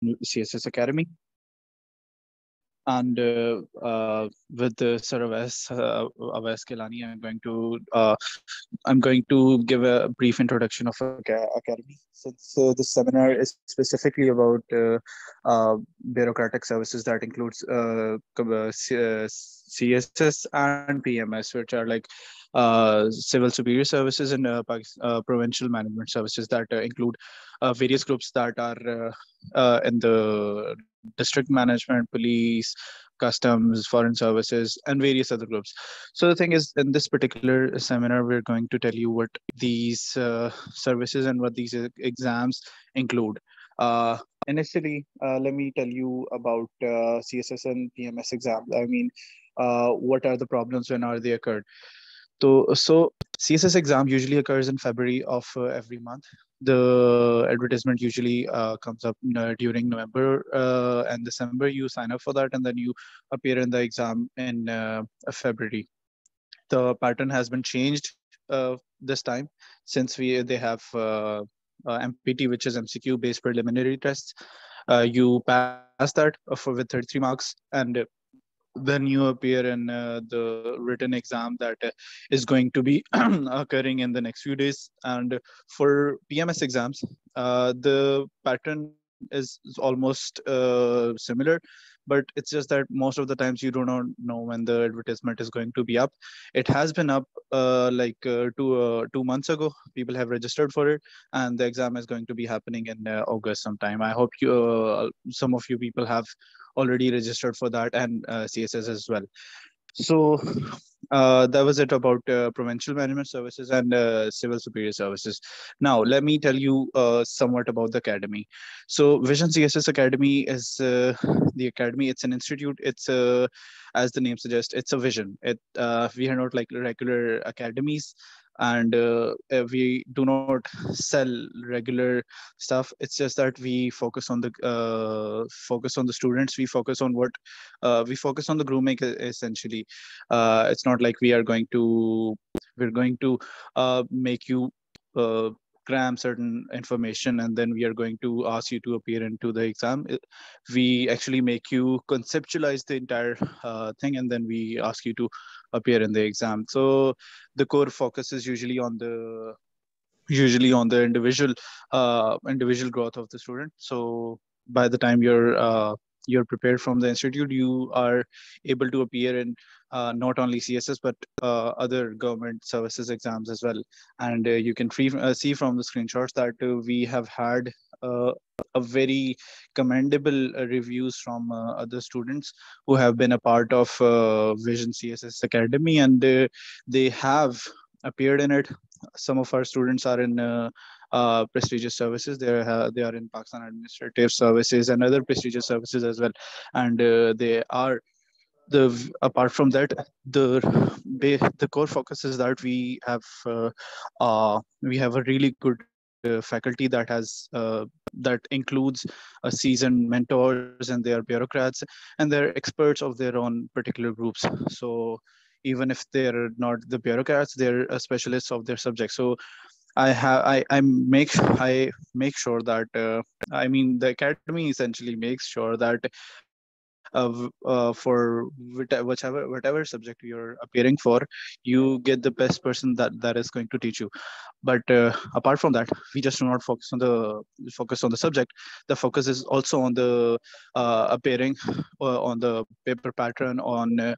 CSS Academy. And with sort of Avais Kelani, I'm going to give a brief introduction of Academy. Since this seminar is specifically about bureaucratic services that includes CSS and PMS, which are like civil superior services and provincial management services that include various groups that are in the district management, police, customs, foreign services, and various other groups. So the thing is, in this particular seminar, we're going to tell you what these services and what these exams include. Initially, let me tell you about CSS and PMS exams. I mean, what are the problems, when are they occurred? So CSS exam usually occurs in February of every month. The advertisement usually comes up during November and December. You sign up for that, and then you appear in the exam in February. The pattern has been changed this time, since they have MPT, which is MCQ based preliminary tests. You pass that with 33 marks, and then you appear in the written exam that is going to be occurring in the next few days. And for PMS exams, the pattern is almost similar, but it's just that most of the times you do not know when the advertisement is going to be up. It has been up like 2 months ago. People have registered for it, and the exam is going to be happening in August sometime. I hope some of you people have already registered for that, and CSS as well. So that was it about provincial management services and civil superior services. Now, let me tell you somewhat about the academy. So, Vision CSS Academy is the academy. It's an institute. It's as the name suggests, it's a vision. We are not like regular academies, and we do not sell regular stuff. It's just that we focus on the students. We focus on the grooming, essentially. It's not like we're going to make you uh, cram certain information, and then we are going to ask you to appear into the exam. We actually make you conceptualize the entire thing, and then we ask you to appear in the exam. So the core focus is usually on the individual growth of the student. So by the time you're prepared from the institute, you are able to appear in not only CSS but other government services exams as well. And you can see from the screenshots that we have had a very commendable reviews from other students who have been a part of Vision CSS Academy, and they have appeared in it. Some of our students are in prestigious services. They are in Pakistan Administrative Services and other prestigious services as well. And they are apart from that, the core focus is that we have a really good faculty that includes seasoned mentors, and they are bureaucrats, and they're experts of their own particular groups. So even if they're not the bureaucrats, they're specialists of their subject. So I make sure that I mean, the academy essentially makes sure that for whatever subject you're appearing for, you get the best person that is going to teach you. But apart from that, we just do not focus on the subject. The focus is also on the appearing on the paper pattern, on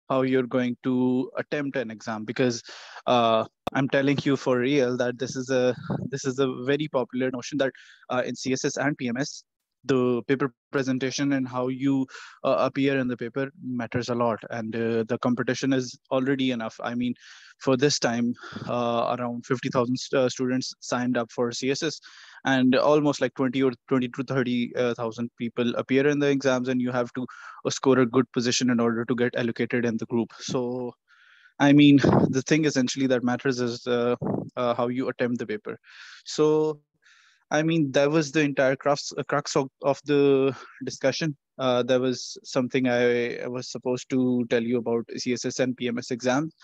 how you're going to attempt an exam. Because I'm telling you for real that this is a very popular notion that in CSS and PMS, the paper presentation and how you appear in the paper matters a lot. And the competition is already enough. I mean, for this time, around 50,000 students signed up for CSS, and almost like 20 to 30,000 people appear in the exams, and you have to score a good position in order to get allocated in the group. So I mean, the thing essentially that matters is how you attempt the paper. So I mean, that was the entire crux of the discussion. That was something I was supposed to tell you about CSS and PMS exams.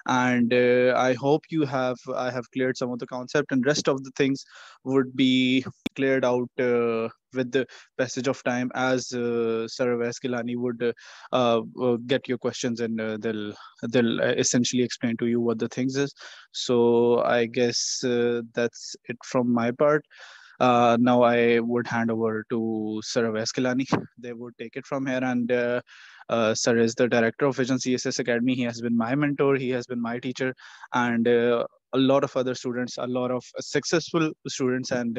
and I hope I have cleared some of the concept, and rest of the things would be cleared out with the passage of time, as Sir Avais Gilani would get your questions, and they'll essentially explain to you what the things is. So I guess that's it from my part. Now I would hand over to Sir Avais Gilani. They would take it from here. And Sir is the director of Vision CSS Academy. He has been my mentor. He has been my teacher, and a lot of other students, a lot of successful students. And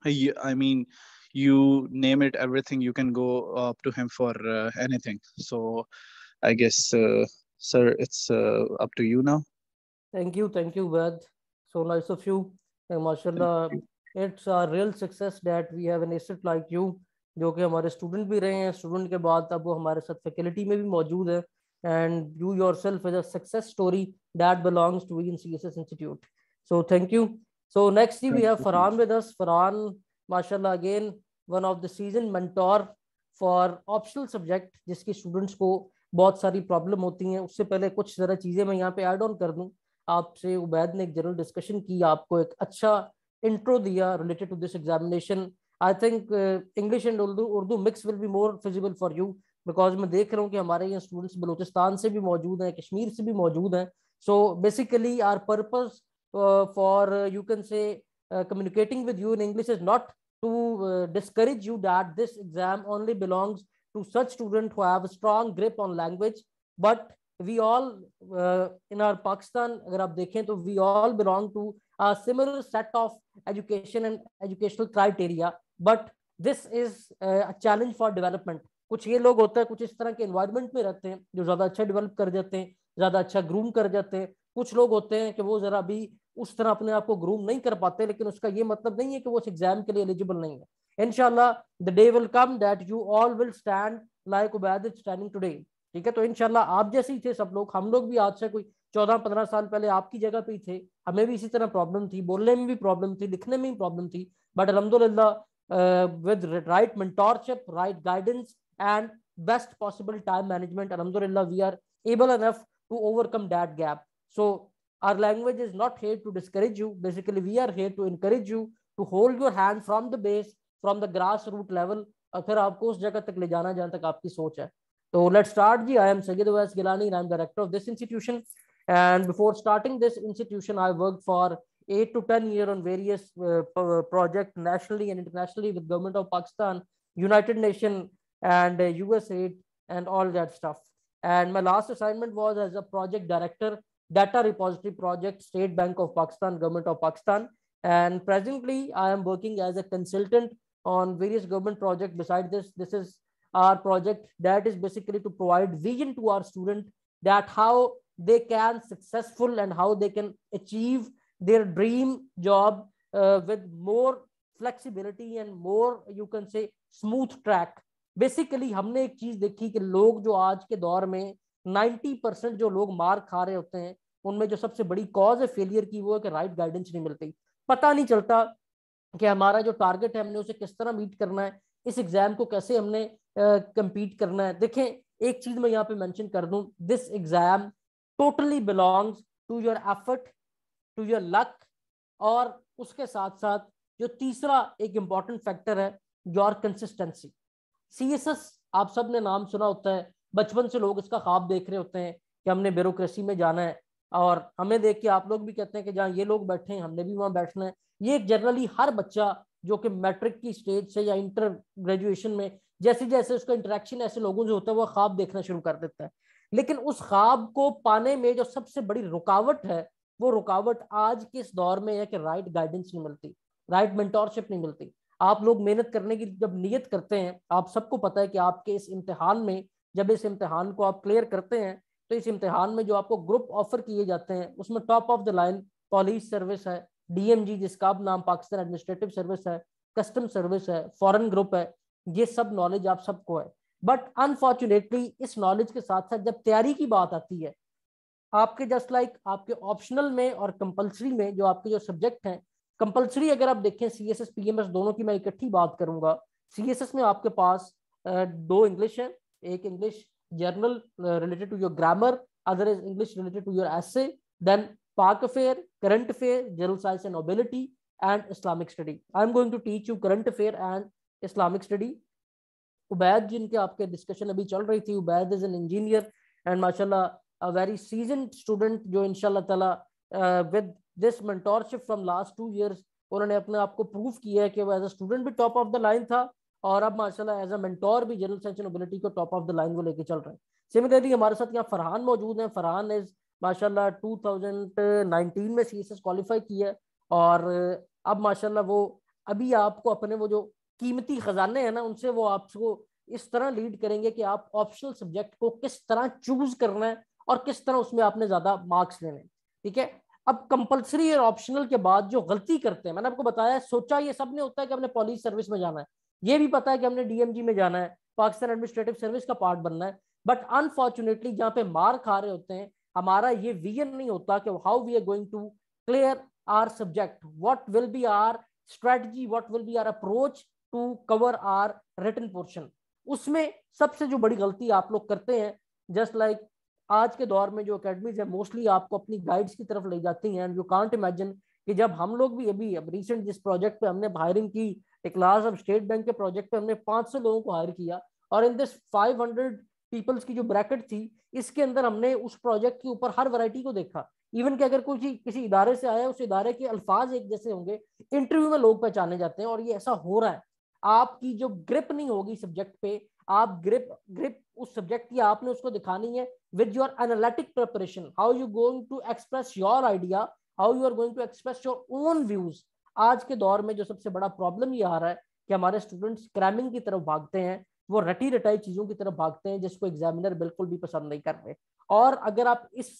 I mean, you name it, everything. You can go up to him for anything. So I guess, Sir, it's up to you now. Thank you, Ved. So nice of you. And mashallah, it's a real success that we have an asset like you, जो कि हमारे student भी रहे हैं, student के बाद अब वो हमारे साथ फैकल्टी में भी मौजूद है, and you yourself is a success story that belongs to VNCSS Institute. So thank you. So next we have Farhan with us. Farhan, mashallah, again one of the seasoned mentor for optional subject, जिसकी students को बहुत सारी problem होती हैं. उससे पहले कुछ ज़रा चीज़ें मैं यहाँ पे ऐड ऑन कर दूँ. आपसे उबैद ने एक जनरल डिस्कशन की, आपको एक अच्छा इंट्रो दिया related to this examination. I think English and Urdu mix will be more feasible for you, because मैं देख रहा हूँ कि हमारे यहाँ स्टूडेंट्स बलूचिस्तान से भी मौजूद हैं, कश्मीर से भी मौजूद हैं. So basically our purpose for you can say communicating with you in English is not to discourage you that this exam only belongs to such students who have a strong grip on language, but we all in our Pakistan, अगर आप देखें तो we all belong to a similar set of education and educational criteria, but this is a challenge for development. कुछ ये लोग होते हैं, कुछ इस तरह के environment में रहते हैं जो ज़्यादा अच्छा develop कर जाते हैं, ज़्यादा अच्छा groom कर जाते हैं. कुछ लोग होते हैं कि वो ज़रा अभी उस तरह अपने आप को ग्रूम नहीं कर पाते, लेकिन उसका ये मतलब नहीं है कि वो उस एग्जाम के लिए एलिजिबल नहीं है. इंशाल्लाह the day will come that you all will stand like Ubaid is standing today. ठीक है, तो इंशाल्लाह आप जैसे ही थे सब लोग, हम लोग भी आज से कोई 14-15 साल पहले आपकी जगह पे ही थे, हमें भी इसी तरह प्रॉब्लम थी, बोलने में भी प्रॉब्लम थी, लिखने में भी प्रॉब्लम थी, बट अल्हम्दुलिल्लाह with right mentorship, right guidance and best possible time management, अल्हम्दुलिल्लाह we are able enough to overcome that gap. So our language is not here to discourage you. Basically, we are here to encourage you to hold your hand from the base, from the grassroots level, और फिर आपको उस जगह तक ले जाना जहां तक आपकी सोच है. तो let's start ji. I am Sayyid Awais Gilani and I am director of this institution. And before starting this institution, I worked for 8 to 10 years on various projects nationally and internationally with Government of Pakistan, United Nations, and USAID and all that stuff. And my last assignment was as a project director, Data Repository Project, State Bank of Pakistan, Government of Pakistan. And presently, I am working as a consultant on various government projects. Besides this, this is our project that is basically to provide vision to our student that how they can successful and how they can achieve their dream job with more flexibility and more, you can say, smooth track. Basically, हमने एक चीज देखी कि लोग जो आज के दौर में 90% जो लोग मार खा रहे होते हैं, उनमें जो सबसे बड़ी कॉज है फेलियर की, वो है कि राइट गाइडेंस नहीं मिलती. पता नहीं चलता कि हमारा जो टारगेट है हमने उसे किस तरह मीट करना है, इस एग्जाम को कैसे हमने कंपीट करना है. देखें, एक चीज मैं यहाँ पे मेंशन कर दूं, this exam totally belongs to your effort, to your luck, और उसके साथ साथ जो तीसरा एक इंपॉर्टेंट फैक्टर है, योर कंसिस्टेंसी. CSS आप सब ने नाम सुना होता है, बचपन से लोग इसका ख्वाब देख रहे होते हैं कि हमने ब्यूरोक्रेसी में जाना है, और हमें देख के आप लोग भी कहते हैं कि जहाँ ये लोग बैठे हैं हमने भी वहाँ बैठना है. ये जनरली हर बच्चा जो कि मैट्रिक की स्टेज से या इंटर ग्रेजुएशन में जैसे जैसे उसका इंटरेक्शन ऐसे लोगों से होता है, वो ख्वाब देखना शुरू कर देता है. लेकिन उस ख्वाब को पाने में जो सबसे बड़ी रुकावट है, वो रुकावट आज के इस दौर में है कि राइट गाइडेंस नहीं मिलती, राइट मेंटोरशिप नहीं मिलती. आप लोग मेहनत करने की जब नियत करते हैं, आप सबको पता है कि आपके इस इम्तिहान में, जब इस इम्तिहान को आप क्लियर करते हैं, तो इस इम्तिहान में जो आपको ग्रुप ऑफर किए जाते हैं, उसमें top of the line police service है, DMG जिसका अब नाम पाकिस्तान एडमिनिस्ट्रेटिव सर्विस है, कस्टम सर्विस है, फॉरेन ग्रुप है. ये सब नॉलेज आप सबको है, बट अनफॉर्चुनेटली इस नॉलेज के साथ साथ जब तैयारी की बात आती है, आपके जस्ट लाइक आपके ऑप्शनल में और कंपलसरी में जो आपके जो सब्जेक्ट हैं, कंपलसरी अगर आप देखें CSS PMS दोनों की मैं इकट्ठी बात करूंगा. CSS में आपके पास 2 इंग्लिश है, एक English journal related to your grammar other is English related to your essay, then Pak Affair, Current Affair, General Science and Nobility, and Islamic Study. I'm going to teach you Current Affair and Islamic Study. Ubaid जिनके आपके discussion अभी चल रही थी, Ubaid is an engineer and माशाल्लाह a very seasoned student जो इंशाल्लाह ताला with this mentorship from last 2 years उन्होंने अपने आप को प्रूव किया है कि वो एज अ स्टूडेंट भी टॉप ऑफ द लाइन था और अब माशाल्लाह एज अ मेंटोर भी जनरल साइंस एंड नोबिलिटी को टॉप ऑफ द लाइन वो लेके चल रहे हैं। सिमिलरली हमारे साथ यहाँ फरहान मौजूद हैं। फरहान इज माशाल्लाह 2019 में CSS क्वालिफाई किया है और अब माशाल्लाह वो अभी आपको अपने वो जो कीमती खजाने हैं ना उनसे वो आपको इस तरह लीड करेंगे कि आप ऑप्शनल सब्जेक्ट को किस तरह चूज करना है और किस तरह उसमें आपने ज्यादा मार्क्स लेने हैं। ठीक है, अब कंपलसरी और ऑप्शनल के बाद जो गलती करते हैं, मैंने आपको बताया, सोचा ये सब ने होता है कि हमने पुलिस सर्विस में जाना है, ये भी पता है कि हमने DMG में जाना है, पाकिस्तान एडमिनिस्ट्रेटिव सर्विस का पार्ट बनना है, बट अनफॉर्चुनेटली जहां पे मार खा रहे होते हैं हमारा ये विजन नहीं होता कि how we are going to clear our subject, what will be our strategy, what will be our approach to cover our written portion. उसमें सबसे जो बड़ी गलती आप लोग करते हैं, जस्ट लाइक आज के दौर में जो अकेडमीज है मोस्टली आपको अपनी गाइड्स की तरफ ले जाती हैं, एंड यू कांट इमेजिन कि जब हम लोग भी अभी अब रिसेंट जिस प्रोजेक्ट पे हमने हायरिंग की, एक क्लास ऑफ स्टेट बैंक के प्रोजेक्ट पे हमने 500 लोगों को हायर किया और इन दिस 500 पीपल्स की जो ब्रैकेट थी इसके अंदर हमने उस प्रोजेक्ट के ऊपर हर वैरायटी को देखा। इवन कि अगर कोई किसी इदारे से आया उस इदारे के अल्फाज एक जैसे होंगे, इंटरव्यू में लोग पहचाने जाते हैं और ये ऐसा हो रहा है। आपकी जो ग्रिप नहीं होगी सब्जेक्ट पे, आप ग्रिप उस सब्जेक्ट की आपने उसको दिखानी है with your analytic preparation, how you going to express your idea, how you are going to express your own views. आज के दौर में जो सबसे बड़ा प्रॉब्लम ये आ रहा है कि हमारे स्टूडेंट्स क्रैमिंग की तरफ भागते हैं, वो रटी रटाई चीजों की तरफ भागते हैं जिसको एग्जामिनर बिल्कुल भी पसंद नहीं कर रहे। और अगर आप इस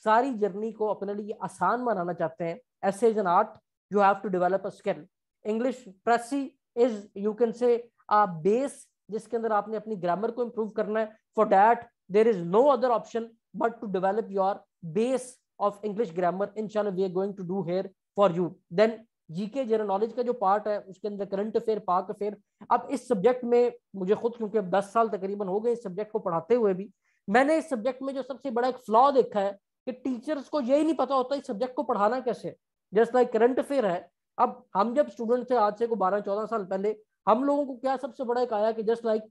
सारी जर्नी को अपने लिए आसान बनाना चाहते हैं, essay is an art, you have to develop a skill. English Pressy is you can say a base जिसके अंदर आपने अपनी ग्रामर को इम्प्रूव करना है। For that there is no other option but to develop your base of English grammar. Inshallah we are going to do here for you. Then GK general knowledge का जो part है उसके अंदर current affair, पाक affair. अब इस subject में मुझे खुद क्योंकि अब 10 साल तकरीबन हो गए इस सब्जेक्ट को पढ़ाते हुए भी, मैंने इस सब्जेक्ट में जो सबसे बड़ा एक फ्लॉ देखा है कि टीचर्स को यही नहीं पता होता इस सब्जेक्ट को पढ़ाना कैसे। जस्ट लाइक करंट अफेयर है, अब हम जब स्टूडेंट थे आज से को 12-14 साल पहले, हम लोगों को क्या सबसे बड़ा एक आया कि जस्ट लाइक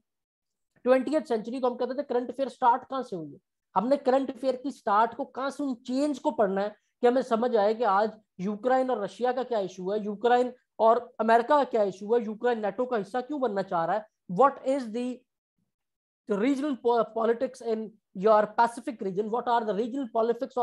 20th सेंचुरी को हम कहते थे करंट अफेयर स्टार्ट कहाँ से हुई है। हमने करंट अफेयर की स्टार्ट को कहाँ से, उन चेंज को पढ़ना है कि हमें समझ आए कि आज यूक्रेन और रशिया का क्या इशू है, यूक्रेन और अमेरिका का क्या इशू है, यूक्रेन नेटो का हिस्सा क्यों बनना चाह रहा है, what is the regional politics in your Pacific region, what are the regional politics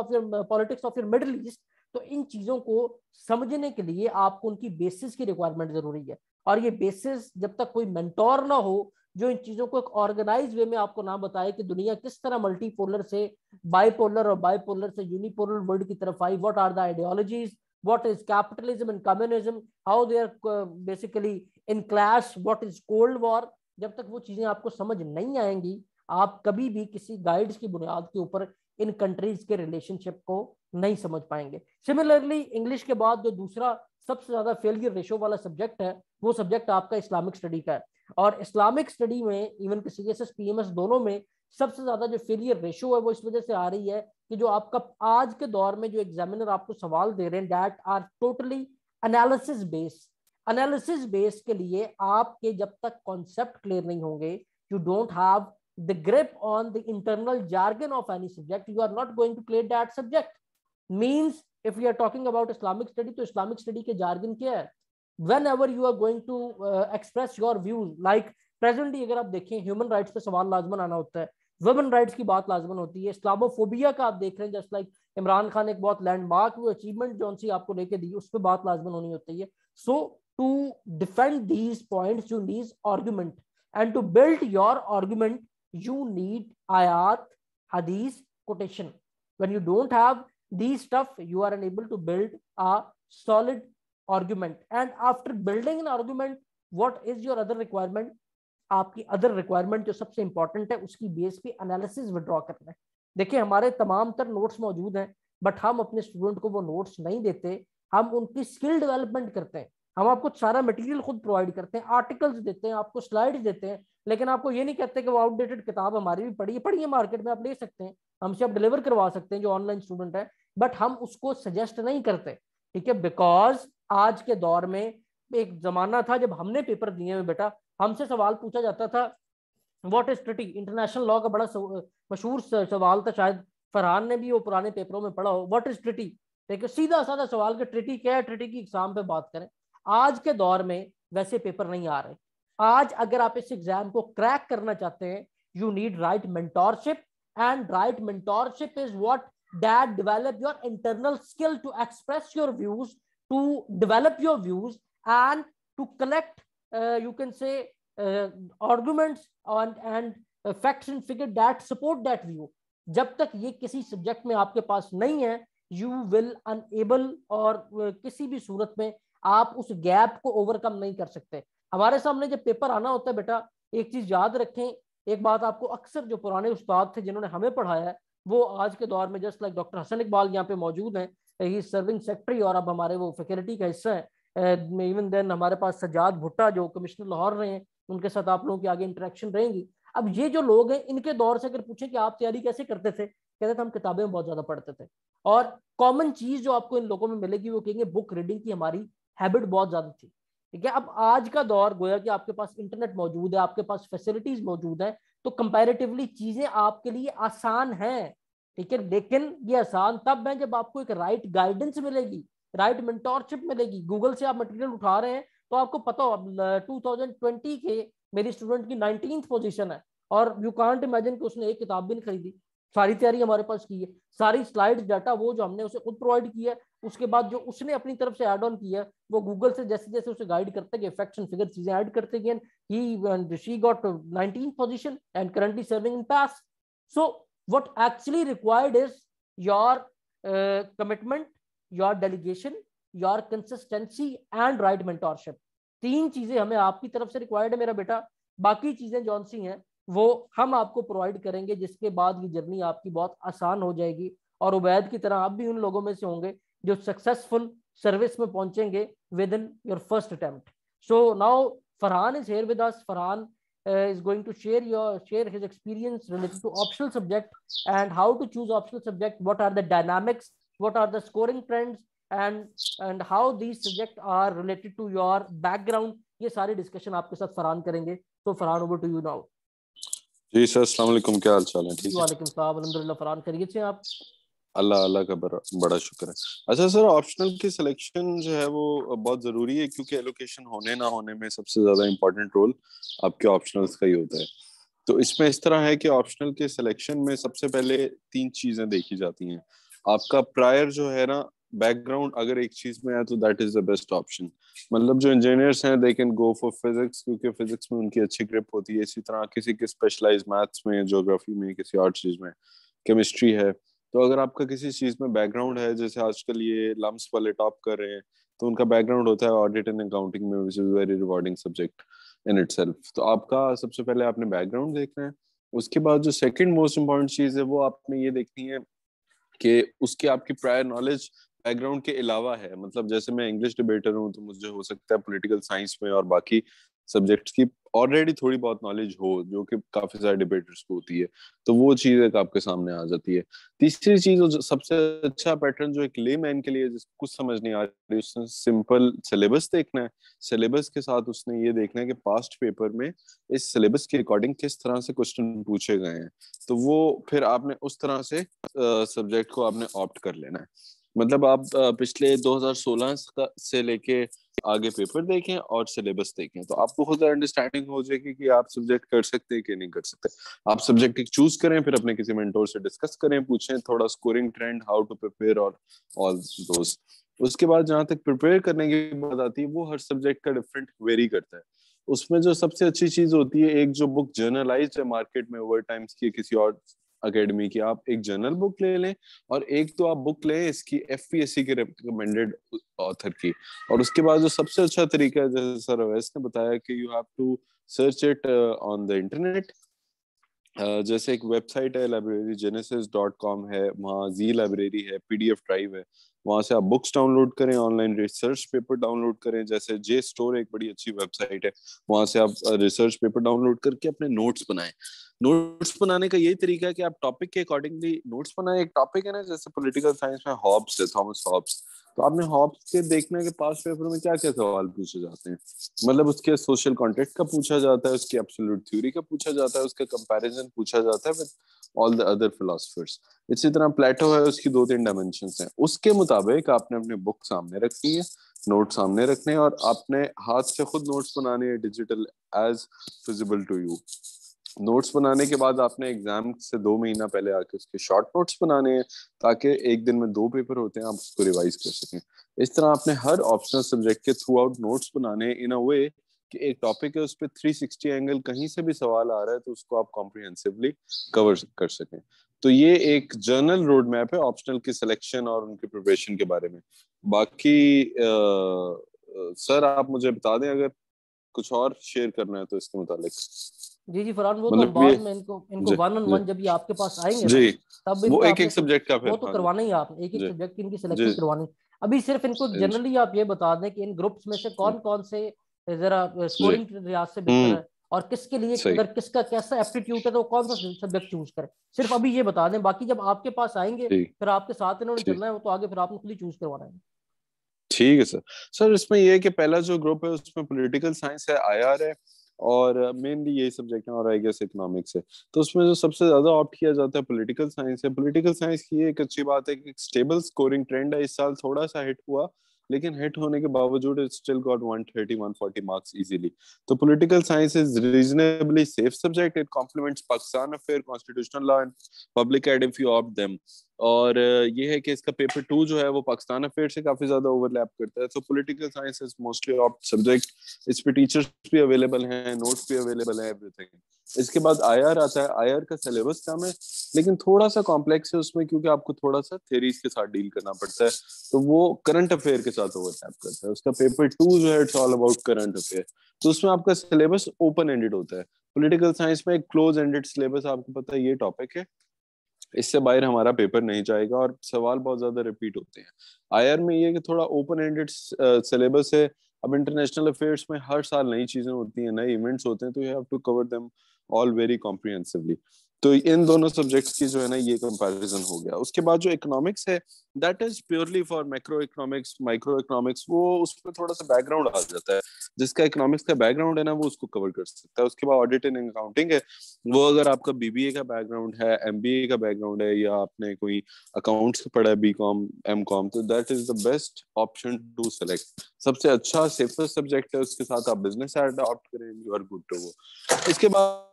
of your Middle East. तो इन चीजों को समझने के लिए आपको उनकी बेसिस की रिक्वायरमेंट जरूरी है, और ये बेसिस जब तक कोई मेंटोर ना हो जो इन चीजों को एक ऑर्गेनाइज वे में आपको ना बताए कि दुनिया किस तरह मल्टीपोलर से बाइपोलर और बाइपोलर से यूनिपोलर वर्ल्ड की तरफ आई, what are the ideologies, what is capitalism and communism, how they are basically in clash, what is cold war, जब तक वो चीजें आपको समझ नहीं आएंगी आप कभी भी किसी गाइड्स की बुनियाद के ऊपर इन कंट्रीज के रिलेशनशिप को नहीं समझ पाएंगे। सिमिलरली इंग्लिश के बाद जो दूसरा सबसे ज्यादा फेलियर रेशो वाला सब्जेक्ट है वो सब्जेक्ट आपका इस्लामिक स्टडी का है, और इस्लामिक स्टडी में इवन कि CSS PMS दोनों में सबसे ज्यादा जो फेलियर रेशो है वो इस वजह से आ रही है कि जो आपका आज के दौर में जो एग्जामिनर आपको सवाल दे रहे हैं that are totally analysis based. Analysis base के लिए आपके जब तक कॉन्सेप्ट क्लियर नहीं होंगे, you don't have the grip on the internal jargon of any subject, you are not going to clear that subject. Means if we are talking about Islamic study, तो Islamic study के jargon क्या है, whenever you are going to express your views, like presently अगर आप देखें human rights पे सवाल लाजमन आना होता है, वुमेन राइट्स की बात लाजमन होती है, इस्लामोफोबिया का आप देख रहे हैं जस्ट लाइक इमरान खान एक बहुत लैंडमार्क वो अचीवमेंट जो सी आपको लेके दी उस पर बात लाजमन होनी होती है। So to defend these points you need argument, and to build your argument you need ayat, hadith, quotation. When you don't have these stuff, you are unable to build a solid argument. And after building an argument, what is your other requirement? आपकी other requirement जो सबसे important है उसकी base पे analysis withdraw करना है। देखिए हमारे तमाम तर नोट्स मौजूद हैं, बट हम अपने स्टूडेंट को वो नोट्स नहीं देते, हम उनकी स्किल डेवलपमेंट करते हैं। हम आपको सारा मटेरियल खुद प्रोवाइड करते हैं, आर्टिकल्स देते हैं, आपको स्लाइड्स देते हैं, लेकिन आपको ये नहीं कहते कि वो आउटडेटेड किताब हमारी भी पढ़िए मार्केट में, आप ले सकते हैं, हमसे आप डिलीवर करवा सकते हैं जो ऑनलाइन स्टूडेंट है, बट हम उसको सजेस्ट नहीं करते, ठीक है, बिकॉज आज के दौर में एक जमाना था जब हमने पेपर दिए हुए बेटा, हमसे सवाल पूछा जाता था what is treaty, international law का बड़ा मशहूर सवाल था, शायद फरहान ने भी वो पुराने पेपरों में पढ़ा हो, व्हाट इज ट्रिटी, देखिए सीधा साधा सवाल कि ट्रिटी क्या है, ट्रिटी की एग्जाम पे बात करें। आज के दौर में वैसे पेपर नहीं आ रहे। आज अगर आप इस एग्जाम को क्रैक करना चाहते हैं, you need right mentorship, and right mentorship is what that develop your internal skill to express your views, to develop your views, and to collect you can say arguments and facts and figure that support that view। जब तक ये किसी subject में आपके पास नहीं है, you will unable, और किसी भी सूरत में आप उस गैप को ओवरकम नहीं कर सकते। हमारे सामने जब पेपर आना होता है बेटा, एक चीज याद रखें, एक बात आपको अक्सर जो पुराने उस्ताद थे जिन्होंने हमें पढ़ाया है, वो आज के दौर में just like doctor Hasan Iqbal यहाँ पे मौजूद हैं, ही सर्विंग सेक्रेटरी और अब हमारे वो फैकल्टी का हिस्सा है। इवन देन हमारे पास सज्जाद भुट्टा जो कमिश्नर लाहौर रहे हैं, उनके साथ आप लोगों की आगे इंटरेक्शन रहेंगी। अब ये जो लोग हैं, इनके दौर से अगर पूछे कि आप तैयारी कैसे करते थे, कहते थे हम किताबें बहुत ज्यादा पढ़ते थे। और कॉमन चीज जो आपको इन लोगों में मिलेगी वो कहेंगे बुक रीडिंग की हमारी हैबिट बहुत ज्यादा थी, ठीक है। अब आज का दौर गोया कि आपके पास इंटरनेट मौजूद है, आपके पास फैसिलिटीज मौजूद है, तो कंपैरेटिवली चीजें आपके लिए आसान हैं, ठीक है। लेकिन ये आसान तब है जब आपको एक राइट गाइडेंस मिलेगी, राइट मेंटोरशिप मिलेगी। गूगल से आप मटेरियल उठा रहे हैं तो आपको पता हो 2020 के मेरी स्टूडेंट की 19th पोजीशन है, और यू कांट इमेजिन कि उसने एक किताब भी नहीं खरीदी, सारी तैयारी हमारे पास की है, सारी स्लाइड्स डाटा वो जो हमने उसे खुद प्रोवाइड किया है, उसके बाद जो उसने अपनी तरफ से ऐड ऑन किया है वो गूगल से जैसे जैसे उसे गाइड करते गए, फैक्ट्स एंड फिगर चीजें ऐड करते गए, he she got 19th position and currently serving in PAS. So what actually required is your commitment, your delegation, your consistency and right mentorship। तीन चीजें हमें आपकी तरफ से रिक्वायर्ड है मेरा बेटा, बाकी चीजें जौन सी हैं वो हम आपको प्रोवाइड करेंगे, जिसके बाद ये जर्नी आपकी बहुत आसान हो जाएगी, और उबैद की तरह आप भी उन लोगों में से होंगे जो सक्सेसफुल सर्विस में पहुंचेंगे with in your first attempt. So now Farhan is here with us. Farhan is going to share his experience related to optional subject and how to choose optional subject, what are the dynamics, what are the scoring trends, and how these subjects are related to your background। ये सारी discussion आपके साथ फरहान करेंगे। तो Farhan, over to you now. जी sir, अस्सलाम वालेकुम, क्या हाल चाल है? ठीक है, वालेकुम सलाम, अल्हम्दुलिल्लाह। फरहान खैरियत से आप? अल्लाह का बड़ा शुक्र है। अच्छा सर, ऑप्शनल की सिलेक्शन जो है वो बहुत जरूरी है, क्योंकि एलोकेशन होने ना होने में सबसे ज्यादा इंपॉर्टेंट रोल आपके ऑप्शनल्स का ही होता है। तो इसमें इस तरह है कि ऑप्शनल के सिलेक्शन में सबसे पहले तीन चीजें देखी जाती हैं। आपका प्रायर जो है ना, बैकग्राउंड अगर एक चीज में है तो that is the best option. मतलब जो इंजीनियर्स हैं they can go for physics, क्योंकि फिजिक्स में उनकी अच्छी ग्रिप होती है। इसी तरह किसी के स्पेशलाइज मैथ्स में, ज्योग्राफी में, किसी और चीज में, केमिस्ट्री है। तो अगर आपका किसी चीज में बैकग्राउंड है, जैसे आजकल ये लम्स वाले टॉप कर रहे हैं, तो उनका बैकग्राउंड होता है ऑडिट एंड अकाउंटिंग में, which is very rewarding subject in itself. तो आपका सबसे पहले आपने बैकग्राउंड देखना है। उसके बाद जो सेकंड मोस्ट इम्पोर्टेंट चीज है वो आपने ये देखनी है कि उसकी आपकी प्रायर नॉलेज बैकग्राउंड के अलावा है। मतलब जैसे मैं इंग्लिश डिबेटर हूँ तो मुझे हो सकता है पॉलिटिकल साइंस में और बाकी सब्जेक्ट्स की ऑलरेडी थोड़ी बहुत नॉलेज हो, जो कि काफी सारे डिबेटर्स को होती है। तो वो चीज एक आपके सामने आ जाती है। तीसरी चीज, जो सबसे अच्छा पैटर्न जो एक ले मैन के लिए जिसको कुछ समझ नहीं आ रही, उसने सिंपल सिलेबस देखना है। सिलेबस के साथ उसने ये देखना है कि पास्ट पेपर में इस सिलेबस के अकॉर्डिंग किस तरह से क्वेश्चन पूछे गए हैं। तो वो फिर आपने उस तरह से सब्जेक्ट को आपने ऑप्ट कर लेना है। मतलब आप पिछले 2016 से लेके आगे पेपर देखें और सिलेबस देखें, तो आपको खुद अंडरस्टैंडिंग हो जाएगी कि आप सब्जेक्ट कर सकते हैं कि नहीं कर सकते। आप सब्जेक्ट एक चूज करें, फिर अपने किसी मेंटोर से डिस्कस करें, पूछें थोड़ा scoring trend, how to prepare और ऑल दोस। उसके बाद जहां तक प्रिपेयर करने की बात आती है, वो हर सब्जेक्ट का डिफरेंट वेरी करता है। उसमें जो सबसे अच्छी चीज होती है, एक जो बुक जर्नलाइज्ड है मार्केट में ओवर टाइम्स की किसी और अकेडमी की, आप एक जर्नल बुक ले लें, और एक तो आप बुक लें इसकी एफपीएससी के रिकमेंडेड ऑथर की। और उसके बाद जो सबसे अच्छा तरीका है, जैसे सर अवैस ने बताया, कि you have to search it on the internet. जैसे एक वेबसाइट है librarygenesis.com है, वहाँ जी लाइब्रेरी है, पीडीएफ ड्राइव है, वहां से आप बुक्स डाउनलोड करें, ऑनलाइन रिसर्च पेपर डाउनलोड करें, जैसे जे स्टोर एक बड़ी अच्छी वेबसाइट है, वहां से आप रिसर्च पेपर डाउनलोड करके अपने नोट्स बनाएं। नोट्स बनाने का यही तरीका है कि आप टॉपिक के अकॉर्डिंगली नोट्स बनाएं। एक टॉपिक है ना, जैसे पॉलिटिकल साइंस में हॉब्स है, थॉमस हॉब्स, तो आपने हॉब्स के देखना है कि पास पेपर में क्या क्या सवाल पूछे जाते हैं, मतलब उसके सोशल कॉन्टेक्स्ट का पूछा जाता है, उसकी एब्सोल्यूट थ्योरी का पूछा जाता है, उसका कंपैरिजन पूछा जाता है with all the other philosophers. इसी तरह प्लेटो है, उसकी 2-3 डायमेंशंस हैं, उसके मुताबिक आपने अपनी बुक सामने रखनी है, नोट सामने रखने हैं, और आपने हाथ से खुद नोट्स बनाने हैं, digital as feasible to you. Notes बनाने के बाद आपने एग्जाम से 2 महीना पहले आके उसके शॉर्ट नोट्स बनाने हैं, ताकि एक दिन में 2 पेपर होते हैं, आप उसको रिवाइज कर सकें। इस तरह आपने हर ऑप्शनल सब्जेक्ट के थ्रू आउट नोट्स बनाने इन अ वे कि एक टॉपिक है, उस पर 360 एंगल कहीं से भी सवाल आ रहा है तो उसको आप कॉम्प्रिहेंसिवली कवर कर सकें। तो ये एक जर्नल रोड मैप है ऑप्शनल की सिलेक्शन और उनकी प्रिपरेशन के बारे में। बाकी सर आप मुझे बता दें अगर कुछ और शेयर करना है तो इसके मुतालिक। जी जी फरहान, वो तो हम मतलब ये बाद में इनको इनको जी 1-on-1 जी जब ये आपके पास आएंगे ना, जी, तब वो इनका एक आपने एक सब्जेक्ट का वो फिर, तो हाँ जी करवाना ही है आपने, एक एक जी सब्जेक्ट की इनकी जी सिलेक्शन करवानी। अभी सिर्फ इनको जनरली आप ये बता दें कि इन ग्रुप्स में से कौन कौन से जरा जी स्कोरिंग लिहाज से बेहतर है, और किसके लिए सही अगर किसका कैसा एप्टीट्यूड है तो कौन सा सब्जेक्ट चूज करे। सिर्फ अभी ये बता दें, बाकी जब आपके पास आएंगे ठीक फिर आपके साथ इन्होंने ठीक चलना है, वो तो आगे फिर आपने खुद ही चूज करवाना है। ठीक है सर। सर इसमें ये है कि पहला जो ग्रुप है उसमें पॉलिटिकल साइंस है, आईआर है, और मेनली यही सब्जेक्ट है, और आई गेस इकोनॉमिक्स है। तो उसमें जो सबसे ज्यादा ऑप्ट किया जाता है पॉलिटिकल साइंस है। पॉलिटिकल साइंस की एक अच्छी बात है कि स्टेबल स्कोरिंग ट्रेंड है, इस साल थोड़ा सा हिट हुआ, लेकिन हिट होने के बावजूद it still got 130-140 marks easily. तो political science is reasonably safe subject, it complements Pakistan affair, constitutional law and public ad if you opt them. और ये है कि इसका पेपर 2 जो है वो पाकिस्तान अफेयर से काफी ज्यादा ओवरलैप करता है। तो political science is mostly opt subject, इस पे टीचर्स भी अवेलेबल हैं, नोट्स भी अवेलेबल है, एवरीथिंग। इसके बाद आईआर आता है। आईआर का सिलेबस कम है लेकिन थोड़ा सा कॉम्प्लेक्स है उसमें, क्योंकि आपको थोड़ा सा थ्योरीज के साथ डील करना पड़ता है, तो वो करंट अफेयर के साथ ओवरलैप करता है। उसका पेपर 2 जो है it's all about current affair, तो उसमें आपका सिलेबस ओपन एंडेड होता है। पॉलिटिकल साइंस में एक क्लोज एंडेड सिलेबस, आपको पता है ये टॉपिक है, इससे बाहर हमारा पेपर नहीं जाएगा, और सवाल बहुत ज्यादा रिपीट होते हैं। आईआर में ये कि थोड़ा ओपन एंडेड सिलेबस है। अब इंटरनेशनल अफेयर्स में हर साल नई चीजें होती हैं, नए इवेंट्स होते हैं, तो you have to cover them all very comprehensively. तो इन दोनों सब्जेक्ट्स की जो है ना ये कंपैरिजन हो गया। उसके बाद जो इकोनॉमिक्स है that is purely for macro economics, micro economics, वो उसमें थोड़ा सा बैकग्राउंड आ जाता है। जिसका इकोनॉमिक्स का बैकग्राउंड है ना वो उसको कवर कर सकता है। उसके बाद ऑडिट एंड अकाउंटिंग है, वो अगर आपका बीबीए का बैकग्राउंड है, एमबीए का बैकग्राउंड है, या आपने कोई अकाउंट्स पढ़ा है, बीकॉम एमकॉम, तो that is the best option to select. सबसे अच्छा सेफेस्ट सब्जेक्ट है, उसके साथ आप बिजनेस अडॉप्ट करें, you are good to go. इसके बाद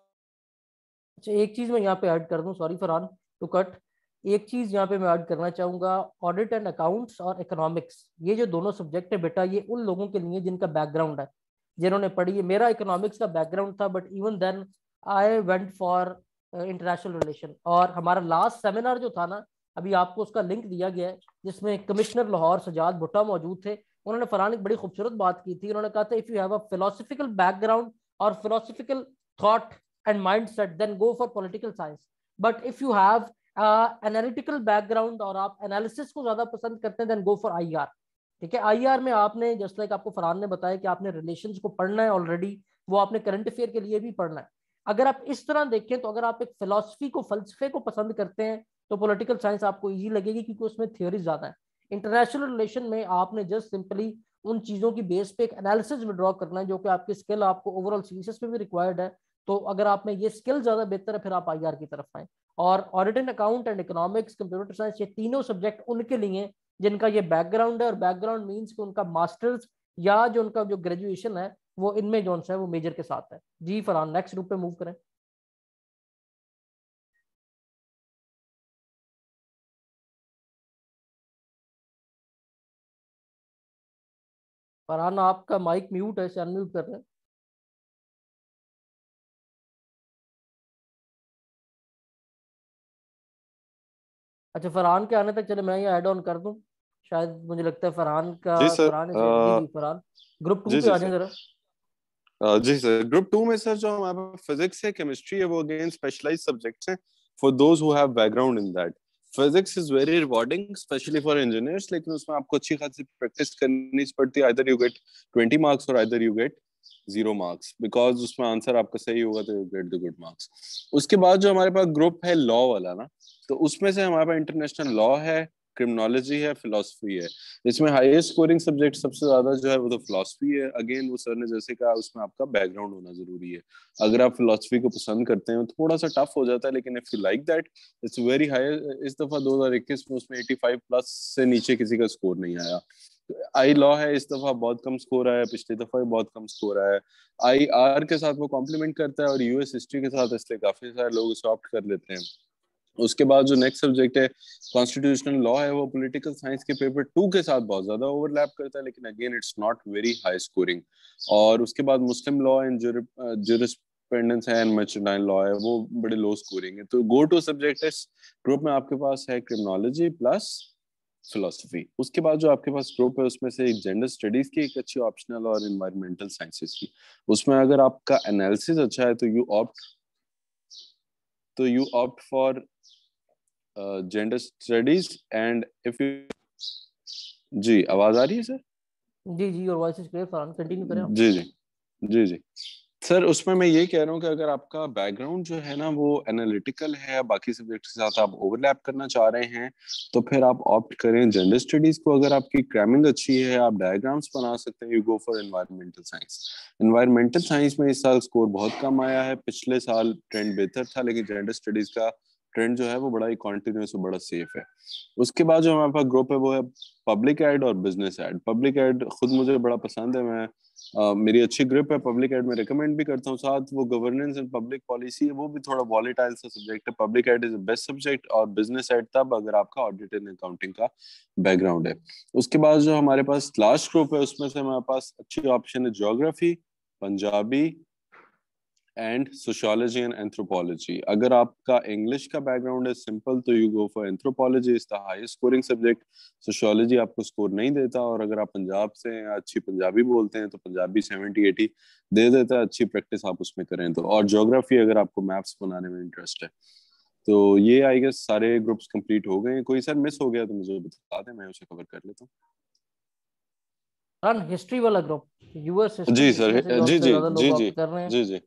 अच्छा, एक चीज मैं यहाँ पे ऐड कर दूं, सॉरी फरहान टू कट, एक चीज यहाँ पे मैं ऐड करना चाहूंगा। ऑडिट एंड अकाउंट्स और इकोनॉमिक्स, ये जो दोनों सब्जेक्ट है बेटा, ये उन लोगों के लिए जिनका बैकग्राउंड है, जिन्होंने पढ़ी है। मेरा इकोनॉमिक्स का बैकग्राउंड था, but even then I went for international relation. और हमारा लास्ट सेमिनार जो था ना, अभी आपको उसका लिंक दिया गया है, जिसमें कमिश्नर लाहौर सजाद भुट्टा मौजूद थे। उन्होंने फरहान एक बड़ी खूबसूरत बात की थी। उन्होंने कहा था, if you have a philosophical background और philosophical thought and mindset, then go for political science. But if you have analytical background और आप एनालिसिस को ज्यादा पसंद करते हैं, then go for IR। ठीक है, IR में आपने जस्ट लाइक आपको फरहान ने बताया कि आपने रिलेशंस को पढ़ना है ऑलरेडी, वो आपने करंट अफेयर के लिए भी पढ़ना है। अगर आप इस तरह देखें तो अगर आप एक फिलोसफी को, फलसफे को पसंद करते हैं तो पॉलिटिकल साइंस आपको इजी लगेगी, क्योंकि उसमें थ्योरी ज्यादा है। इंटरनेशनल रिलेशन में आपने जस्ट सिंपली उन चीजों की बेस पे एक एनालिसिस में ड्रॉ करना है, जो कि आपकी स्किल आपको ओवरऑल सीरीज में भी रिक्वायर्ड है। तो अगर आप में ये स्किल ज्यादा बेहतर है, फिर आप आईआर की तरफ आए। और audit and account and economics, computer science, ये तीनों सब्जेक्ट उनके लिए जिनका ये बैकग्राउंड है। और बैकग्राउंड मींस कि उनका मास्टर्स या जो उनका जो ग्रेजुएशन है वो इनमें जो है वो मेजर के साथ है। जी फरहान, नेक्स्ट ग्रुप पे मूव करें। फरहान आपका माइक म्यूट है, अनम्यूट कर रहे हैं। अच्छा, फरहान के आने तक चले मैं ये ऐड ऑन कर दूं। शायद मुझे लगता है फरहान का, जी सर, फरहान से जी जी फरहान ग्रुप 2 जी पे जी आ जाए सर, जरा। जी सर। ग्रुप 2 में सर जो हमारे फिजिक्स है, केमिस्ट्री है, वो अगेन स्पेशलाइज्ड सब्जेक्ट्स हैं for those who have background in that. Physics is very rewarding specially for engineers, लेकिन उसमें आपको अच्छी खासी प्रैक्टिस करनी पड़ती है। आइदर यू गेट 20 मार्क्स और either you get 0 marks, because उसमें आंसर आपका सही होगा तो you get the good marks. उसके बाद जो हमारे पास ग्रुप है लॉ वाला ना, तो उसमें से हमारे पास इंटरनेशनल लॉ है, क्रिमिनोलॉजी है, फिलोसफी है। इसमें हाईएस्ट स्कोरिंग सब्जेक्ट सबसे ज्यादा जो है वो तो फिलोसफी है। अगेन वो सर ने जैसे कहा, उसमें आपका बैकग्राउंड होना जरूरी है। अगर आप फिलोसफी को पसंद करते हैं थोड़ा सा टफ हो जाता है, लेकिन if you like that it's very high. इस दफा 2021 में उसमें 85 प्लस से नीचे किसी का स्कोर नहीं आया। आई लॉ है, इस दफा बहुत कम स्कोर आया, पिछली दफा भी बहुत कम स्कोर आया। आई आर के साथ वो कॉम्प्लीमेंट करता है और यूएस हिस्ट्री के साथ, इसलिए काफी सारे लोग इसे ऑप्ट कर लेते हैं। उसके बाद जो नेक्स्ट सब्जेक्ट है कॉन्स्टिट्यूशनल लॉ है, वो पॉलिटिकल साइंस के पेपर 2 के साथ बहुत ज्यादा ओवरलैप करता है, लेकिन again it's not very high scoring. और उसके बाद मुस्लिम लॉ एंड जुरिस्प्रूडेंस है एंड मर्चेंटाइन लॉ है, वो बड़े लो स्कोरिंग है। तो गो टू सब्जेक्ट इस ग्रुप में आपके पास है क्रिमिनोलॉजी प्लस फिलोसफी। उसके बाद जो आपके पास ग्रुप है उसमें से एक जेंडर स्टडीज की एक अच्छी ऑप्शनल और एनवायरमेंटल साइंसेस की। उसमें अगर आपका एनालिसिस अच्छा है तो you opt for gender studies. And if you, जी आवाज आ रही है सर? जी जी, और voice is clear Farhan, continue करें आप। जी जी जी जी सर, उसमें मैं ये कह रहा हूँ कि अगर आपका बैकग्राउंड जो है ना वो एनालिटिकल है, बाकी सब्जेक्ट के साथ आप ओवरलैप करना चाह रहे हैं, तो फिर आप ऑप्ट करें जेंडर स्टडीज को। अगर आपकी क्रैमिंग अच्छी है, आप डायग्राम्स बना सकते हैं, you go for environmental science. Environmental science में इस साल स्कोर बहुत कम आया है, पिछले साल ट्रेंड बेहतर था, लेकिन जेंडर स्टडीज का ट्रेंड जो है वो बड़ा ही कॉन्टिन्यूस और बड़ा सेफ है। उसके बाद जो हमारे पास ग्रुप है वो है पब्लिक एड और बिजनेस एड। पब्लिक एड खुद मुझे बड़ा पसंद है, मैं मेरी अच्छी ग्रिप है पब्लिक एड में, रिकमेंड भी करता हूँ। साथ वो गवर्नेंस एंड पब्लिक पॉलिसी है, वो भी थोड़ा वॉलेटाइल सा सब्जेक्ट है। Public ad is best subject, और बिजनेस एड तब अगर आपका ऑडिट एंड अकाउंटिंग का बैकग्राउंड है। उसके बाद जो हमारे पास लास्ट ग्रुप है उसमें से हमारे पास अच्छी ऑप्शन है geography, Punjabi and sociology and anthropology. अगर आपका इंग्लिश का बैकग्राउंड है सिंपल तो you go for anthropology, is the highest scoring subject. Sociology आपको स्कोर नहीं देता, और अगर आप पंजाब से हैं, अच्छी पंजाबी बोलते हैं, तो पंजाबी 70-80 दे देता है, अच्छी प्रैक्टिस आप उसमें करें तो। और ज्योग्राफी अगर आपको मैप्स बनाने में इंटरेस्ट है तो। ये आई गेस सारे ग्रुप्स कंप्लीट हो गए। कोई सर मिस हो गया तो मुझे बता दें, मैं उसे कवर कर लेता हूँ। हिस्ट्री वाला ग्रुप, यूएस हिस्ट्री, जी इसमें से सर, जो जी सबसे जी ज्यादा लोग जी जी ऑप्ट कर रहे हैं। जी जी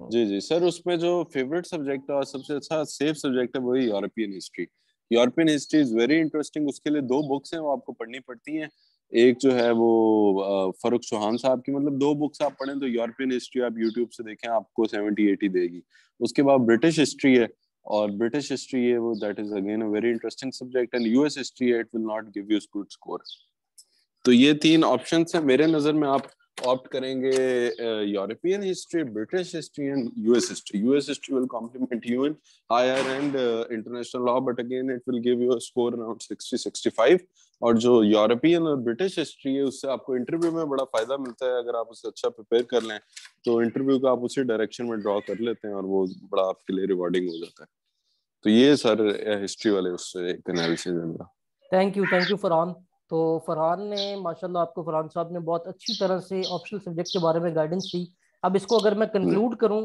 जी जी सर, उसमें जो फेवरेट सब्जेक्ट है और सबसे अच्छा सेफ सब्जेक्ट है वही European history. European history is very interesting. उसके लिए 2 बुक्स हैं वो आपको पढ़नी पड़ती हैं। एक जो है वो फरुख चौहान साहब की, मतलब 2 बुक्स आप पढ़ें तो यूरोपियन हिस्ट्री आप यूट्यूब से देखें आपको 70-80 देगी। उसके बाद ब्रिटिश हिस्ट्री है, और ब्रिटिश हिस्ट्री है वो that is again a very interesting subject. And US history है, it will not give you good score. तो ये 3 ऑप्शंस हैं मेरे नजर में। आप ऑप्ट करेंगे European history, British history and US history. US history will complement you in higher and international law, but again it will give you a score around 60-65। और जो यूरोपियन और ब्रिटिश हिस्ट्री है उससे आपको इंटरव्यू में बड़ा फायदा मिलता है। अगर आप उसे अच्छा प्रिपेयर कर लें तो इंटरव्यू का आप उसी डायरेक्शन में ड्रॉ कर लेते हैं, और वो बड़ा आपके लिए रिवॉर्डिंग हो जाता है। तो ये सर हिस्ट्री वाले उससे एक एनालिसिस है मेरा। Thank you Farhan. तो फरहान ने माशाल्लाह, आपको फरहान साहब ने बहुत अच्छी तरह से ऑप्शनल सब्जेक्ट के बारे में गाइडेंस दी। अब इसको अगर मैं कंक्लूड करूं,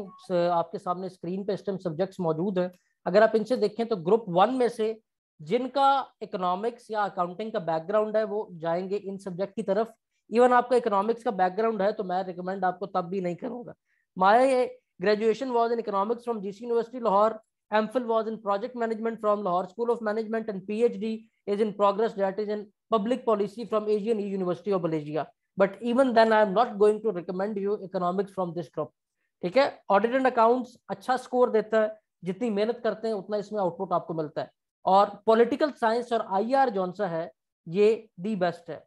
आपके सामने स्क्रीन पे इस टाइम सब्जेक्ट्स मौजूद हैं। अगर आप इनसे देखें तो ग्रुप 1 में से जिनका इकोनॉमिक्स या अकाउंटिंग का बैकग्राउंड है वो जाएंगे इन सब्जेक्ट की तरफ। इवन आपका इकोनॉमिक्स का बैकग्राउंड है तो मैं रिकमेंड आपको तब भी नहीं करूंगा। My graduation was in economics from GC university Lahore, MPhil was in project management from Lahore school of management, and PhD is in progress, that is in public policy from Asian University of Malaysia. But even then I am not going to recommend you economics from this group. ठीक है, audit and accounts अच्छा score देता है, जितनी मेहनत करते हैं उतना इसमें आउटपुट आपको मिलता है। और पॉलिटिकल साइंस और आईआर जौन सा है ये दी बेस्ट है।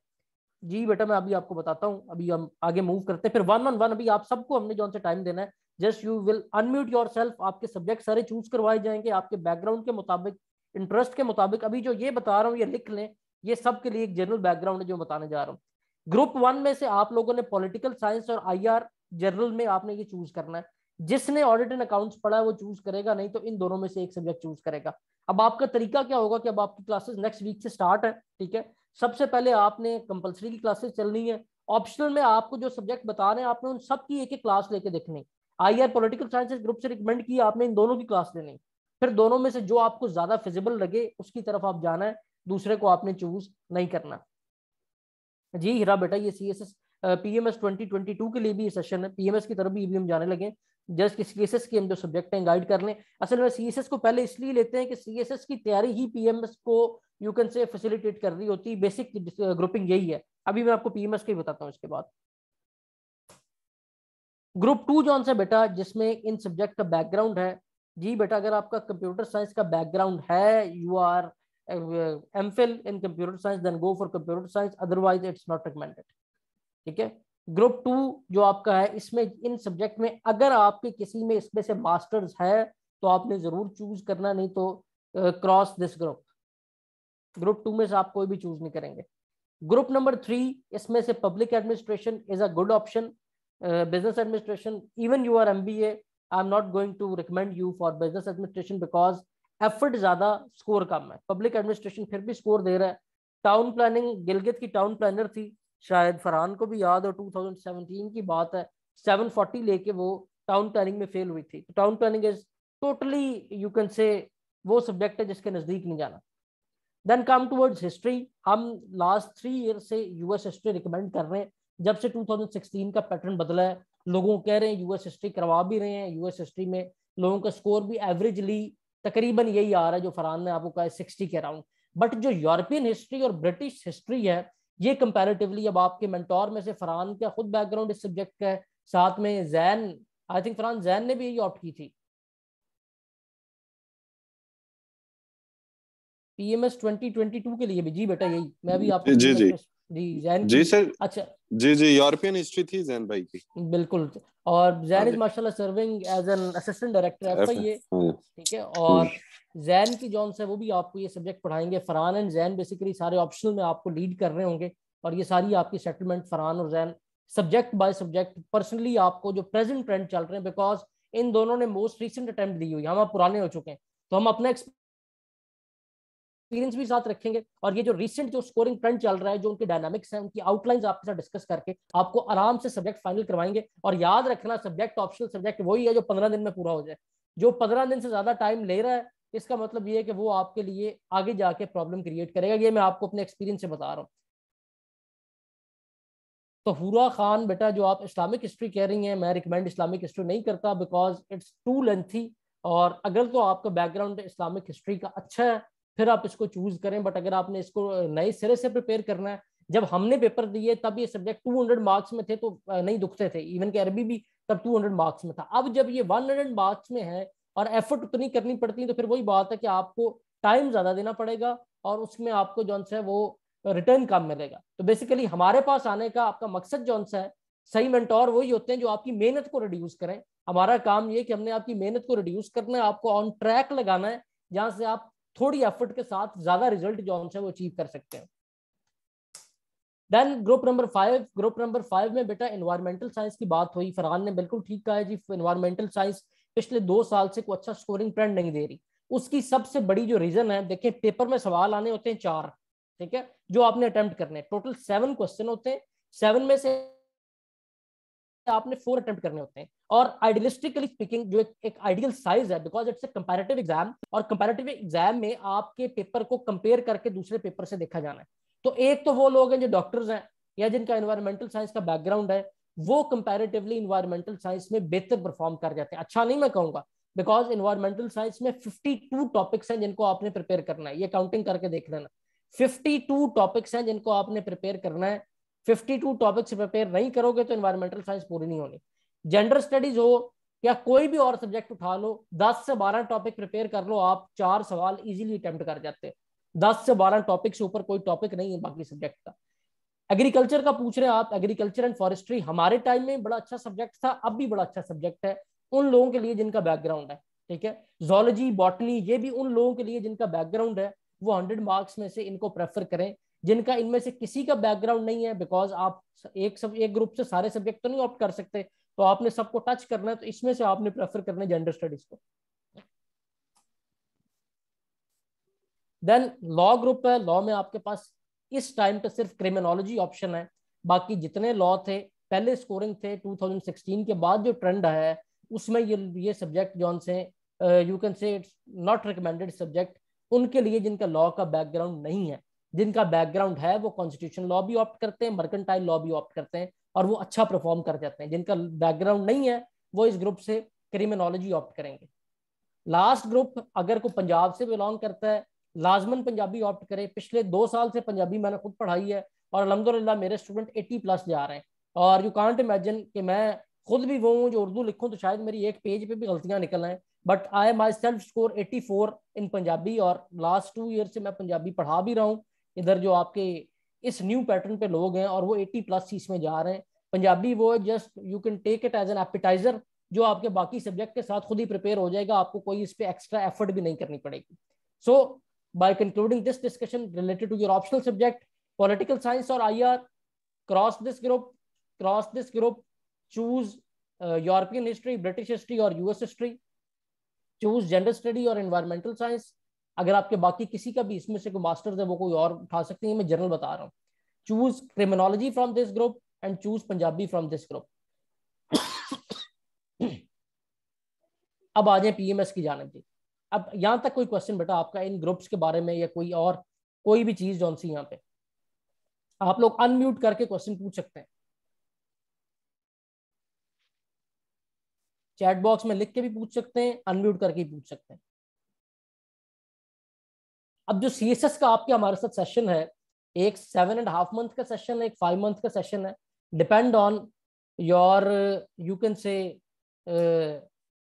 जी बेटा, मैं अभी आपको बताता हूँ, अभी हम आगे मूव करते हैं, फिर 1-on-1 अभी आप सबको हमने जौन से टाइम देना है। Just you will unmute yourself, आपके सब्जेक्ट सारे चूज करवाए जाएंगे आपके बैकग्राउंड के मुताबिक, इंटरेस्ट के मुताबिक। अभी जो ये बता रहा हूँ ये लिख लें, ये सब के लिए एक जनरल बैकग्राउंड है जो बताने जा रहा हूँ। ग्रुप 1 में से आप लोगों ने पॉलिटिकल साइंस और आईआर जनरल में आपने ये चूज करना है। जिसने ऑडिट एंड अकाउंट्स पढ़ा है वो चूज करेगा, नहीं तो इन दोनों में से एक सब्जेक्ट चूज करेगा। अब आपका तरीका क्या होगा कि अब आपकी क्लासेस नेक्स्ट वीक से स्टार्ट है, ठीक है। सबसे पहले आपने कंपलसरी की क्लासेस चलनी है। ऑप्शनल में आपको जो सब्जेक्ट बता रहे हैं आपने उन सब की एक एक क्लास लेके देखनी। आईआर पॉलिटिकल साइंसेस ग्रुप से रिकमेंड किया, आपने इन दोनों की क्लास लेनी। फिर दोनों में से जो आपको ज्यादा फिजिबल लगे उसकी तरफ आप जाना है, दूसरे को आपने चूज नहीं करना। जी हीरा बेटा, ये CSS PMS 2022 के लिए भी ये सेशन है, PMS की तरफ भी हम जाने लगे। जस्ट CSS के हम जो सब्जेक्ट हैं गाइड कर लें। असल में CSS को पहले इसलिए लेते हैं कि CSS की तैयारी ही PMS को यू कैन से फैसिलिटेट कर रही होती है, बेसिक ग्रुपिंग यही है। अभी मैं आपको PMS के बताता हूँ इसके बाद। ग्रुप 2 जौन सा बेटा, जिसमें इन सब्जेक्ट का बैकग्राउंड है। जी बेटा, अगर आपका कंप्यूटर साइंस का बैकग्राउंड है, you are MPhil in computer science, then go for computer science, otherwise it's not recommended। ठीक है। ग्रुप 2 जो आपका है, इसमें इन सब्जेक्ट में अगर आपके किसी में इसमें से मास्टर्स है तो आपने जरूर चूज करना, नहीं तो क्रॉस दिस ग्रुप। ग्रुप 2 में से आप कोई भी चूज नहीं करेंगे। ग्रुप नंबर 3, इसमें से public administration is a good option, business administration, even you are MBA, I am not going to recommend you for business administration because effort ज्यादा, स्कोर कम है। पब्लिक एडमिनिस्ट्रेशन फिर भी स्कोर दे रहा है। टाउन प्लानिंग, गिलगित की टाउन प्लानर थी, शायद फरहान को भी याद हो, 2017 की बात है, 740 लेके वो टाउन प्लानिंग में फेल हुई थी। तो town planning is totally you can से वो सब्जेक्ट है जिसके नजदीक नहीं जाना। देन कम टूवर्ड्स हिस्ट्री, हम लास्ट 3 ईयर से US हिस्ट्री रिकमेंड कर रहे हैं। जब से 2016 का पैटर्न बदला है, लोगों कह रहे हैं US हिस्ट्री करवा भी रहे हैं। US हिस्ट्री में लोगों का स्कोर भी एवरेजली तकरीबन यही आ रहा है जो फरहान ने आपको कहा, 60 के अराउंड। बट जो यूरोपियन हिस्ट्री और ब्रिटिश हिस्ट्री है, ये कंपैरेटिवली, अब आपके मेंटोर में से फरहान का खुद बैकग्राउंड इस सब्जेक्ट का है, साथ में जैन, आई थिंक फरहान जैन ने भी यही ऑप्ट की थी। PMS 2022 के लिए भी। जी बेटा, यही मैं भी आपको जी जी जी जैन जी की। सर, अच्छा जी जी, यूरोपियन हिस्ट्री थी जैन भाई की। बिल्कुल। और जैन इज हाँ माशाल्लाह serving as an assistant director FIA। हाँ। ठीक है। और जैन की जॉन से वो भी आपको ये सब्जेक्ट पढ़ाएंगे। फरहान एंड जैन बेसिकली सारे ऑप्शनल में आपको लीड कर रहे होंगे, और ये सारी आपकी सेटलमेंट फरहान और Jain subject by subject personally आपको जो प्रेजेंट ट्रेंड चल रहे हैं, बिकॉज इन दोनों ने मोस्ट रिसेंट अटेम्प्ट दी हुई, हम आप पुराने हो चुके हैं, तो हम अपना एक्सपीरियंस भी साथ रखेंगे, और ये जो रिसेंट जो स्कोरिंग ट्रेंड चल रहा है, जो उनके डायनामिक्स हैं, उनकी आउटलाइंस आपके साथ डिस्कस करके आपको आराम से सब्जेक्ट फाइनल करवाएंगे। और याद रखना, सब्जेक्ट ऑप्शनल सब्जेक्ट वही है जो 15 दिन में पूरा हो जाए। जो 15 दिन से ज्यादा टाइम ले रहा है, इसका मतलब ये है कि वो आपके लिए आगे जाके प्रॉब्लम क्रिएट करेगा। ये मैं आपको अपने एक्सपीरियंस से बता रहा हूँ। तो हुरा खान बेटा, जो आप इस्लामिक हिस्ट्री कह रही हैं, मैं रिकमेंड इस्लामिक हिस्ट्री नहीं करता बिकॉज इट्स टू लेंथी। और अगर तो आपका बैकग्राउंड इस्लामिक हिस्ट्री का अच्छा है, फिर आप इसको चूज करें। बट अगर आपने इसको नए सिरे से प्रिपेयर करना है, जब हमने पेपर दिए तब ये सब्जेक्ट 200 मार्क्स में थे तो नहीं दुखते थे, इवन के अरबी भी तब 200 मार्क्स में था। अब जब ये 100 मार्क्स में है और एफर्ट उतनी करनी पड़ती है, तो फिर वही बात है कि आपको टाइम ज्यादा देना पड़ेगा, और उसमें आपको जो है वो रिटर्न कम मिलेगा। तो बेसिकली हमारे पास आने का आपका मकसद जो सा है, सही मेंटोर वही होते हैं जो आपकी मेहनत को रिड्यूस करें। हमारा काम ये कि हमने आपकी मेहनत को रिड्यूस करना है, आपको ऑन ट्रैक लगाना है, जहां से आप थोड़ी एफर्ट के साथ ज्यादा रिजल्ट जो है वो अचीव कर सकते हैं। Then group number 5, group number 5 में बेटा एनवायरमेंटल साइंस की बात हुई। फरहान ने बिल्कुल ठीक कहा है जी, एनवायरमेंटल साइंस पिछले 2 साल से कोई अच्छा स्कोरिंग ट्रेंड नहीं दे रही। उसकी सबसे बड़ी जो रीजन है, देखिए पेपर में सवाल आने होते हैं 4, ठीक है, जो आपने अटेम्प्ट करने हैं। टोटल 7 क्वेश्चन होते हैं, 7 में से आपने 4 अटेम्प्ट करने होते हैं। और आइडियलिस्टिकली स्पीकिंग जो एक आइडियल साइज है, because it's a comparative exam, और कंपैरेटिव एग्जाम में आपके पेपर को कंपेयर करके दूसरे पेपर से देखा जाना है। तो एक तो वो लोग हैं जो डॉक्टर्स हैं या जिनका एनवायरमेंटल साइंस का बैकग्राउंड है, वो कंपैरेटिवली एनवायरमेंटल साइंस में बेहतर परफॉर्म कर जाते हैं। अच्छा नहीं मैं कहूंगा, बिकॉज एनवायरमेंटल साइंस में 52 टॉपिक्स हैं जिनको आपने प्रिपेयर करना है। ये काउंटिंग करके देख लेना, 52 टॉपिक्स हैं जिनको आपने प्रिपेयर करना है। 52 टॉपिक्स प्रिपेयर नहीं करोगे तो एनवायरमेंटल साइंस पूरी नहीं होनी। जेंडर स्टडीज हो या कोई भी और सब्जेक्ट उठा लो, 10 से 12 टॉपिक प्रिपेयर कर लो, आप 4 सवाल इजीली अटेम्प्ट कर जाते हैं। 10 से 12 टॉपिक से ऊपर कोई टॉपिक नहीं है बाकी सब्जेक्ट का। एग्रीकल्चर का पूछ रहे हैं आप, एग्रीकल्चर एंड फॉरेस्ट्री हमारे टाइम में बड़ा अच्छा सब्जेक्ट था, अब भी बड़ा अच्छा सब्जेक्ट है उन लोगों के लिए जिनका बैकग्राउंड है। ठीक है। जोलॉजी, बॉटनी, ये भी उन लोगों के लिए जिनका बैकग्राउंड है, वो 100 मार्क्स में से इनको प्रेफर करें। जिनका इनमें से किसी का बैकग्राउंड नहीं है, बिकॉज आप एक ग्रुप से सारे सब्जेक्ट तो नहीं ऑप्ट कर सकते, तो आपने सबको टच करना है, तो इसमें से आपने प्रेफर करना है जेंडर स्टडीज को। देन लॉ ग्रुप है, लॉ में आपके पास इस टाइम पे सिर्फ क्रिमिनोलॉजी ऑप्शन है। बाकी जितने लॉ थे पहले स्कोरिंग थे, 2016 के बाद जो ट्रेंड है उसमें ये सब्जेक्ट जो से यू कैन से इट्स नॉट रिकमेंडेड सब्जेक्ट उनके लिए जिनका लॉ का बैकग्राउंड नहीं है। जिनका बैकग्राउंड है वो कॉन्स्टिट्यूशन लॉ भी ऑप्ट करते हैं, मर्केंटाइल लॉ भी ऑप्ट करते हैं और वो अच्छा परफॉर्म कर जाते हैं। जिनका बैकग्राउंड नहीं है वो इस ग्रुप से क्रिमिनोलॉजी ऑप्ट करेंगे। लास्ट ग्रुप अगर कोई पंजाब से बिलोंग करता है, लाजमन पंजाबी ऑप्ट करे। पिछले 2 साल से पंजाबी मैंने खुद पढ़ाई है और अल्हम्दुलिल्लाह मेरे स्टूडेंट 80+ जा रहे हैं। और यू कांट इमेजिन कि मैं खुद भी वो हूँ जो उर्दू लिखूं तो शायद मेरी एक पेज पे भी गलतियां निकल आए, but I my self score 84 इन पंजाबी। और लास्ट 2 ईयर से मैं पंजाबी पढ़ा भी रहा हूँ इधर जो आपके इस न्यू पैटर्न पे लोग हैं, और वो 80+ इसमें जा रहे हैं। पंजाबी वो just you can take it as an appetizer जो आपके बाकी सब्जेक्ट के साथ खुद ही प्रिपेयर हो जाएगा, आपको कोई इस पे एक्स्ट्रा एफर्ट भी नहीं करनी पड़ेगी। So by concluding this discussion related to your optional subject political science और IR, cross this group, choose European history, British history और US history, choose gender study और एनवायरमेंटल साइंस। अगर आपके बाकी किसी का भी इसमें से कोई मास्टर्स है वो कोई और उठा सकते हैं, मैं जनरल बता रहा हूँ। Choose criminology from this group and choose Punjabi from this group. अब आ जाए पीएमएस की जानिब जी। अब यहां तक कोई क्वेश्चन बेटा आपका इन ग्रुप्स के बारे में या कोई और कोई भी चीज जौन सी यहाँ पे आप लोग अनम्यूट करके क्वेश्चन पूछ सकते हैं, चैट बॉक्स में लिख के भी पूछ सकते हैं, अनम्यूट करके भी पूछ सकते हैं। अब जो सीएसएस का आपके हमारे साथ सेशन है, एक 7.5 मंथ का सेशन है, एक 5 मंथ का सेशन है, depend on your you can से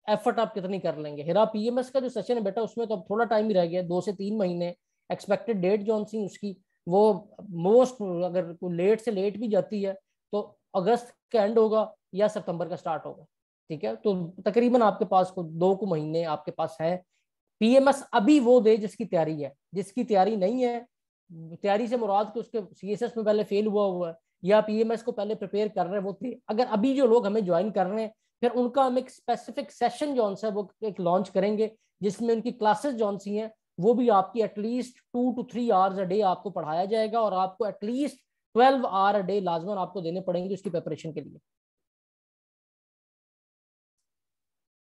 एफर्ट आप कितनी कर लेंगे। हिरा पीएमएस का जो सेशन है बेटा उसमें तो अब थोड़ा टाइम ही रह गया, 2 से 3 महीने। एक्सपेक्टेड डेट जो सी उसकी वो मोस्ट अगर लेट से लेट भी जाती है तो अगस्त का एंड होगा या सितंबर का स्टार्ट होगा। ठीक है, तो तकरीबन आपके पास को 2 महीने आपके पास है। पीएमएस अभी वो दे जिसकी तैयारी है, जिसकी तैयारी नहीं है, तैयारी से मुराद कि उसके सीएसएस में पहले फेल हुआ है या पीएमएस को पहले प्रिपेयर कर रहे हैं वो थे। अगर अभी जो लोग हमें ज्वाइन कर रहे हैं फिर उनका हम एक स्पेसिफिक सेशन जौन सा वो एक लॉन्च करेंगे जिसमें उनकी क्लासेस जौन सी हैं वो भी आपकी at least 2 to 3 hours a day आपको पढ़ाया जाएगा और आपको एटलीस्ट 12 आवर अ डे लाजमन आपको देने पड़ेंगे उसकी प्रिपरेशन के लिए।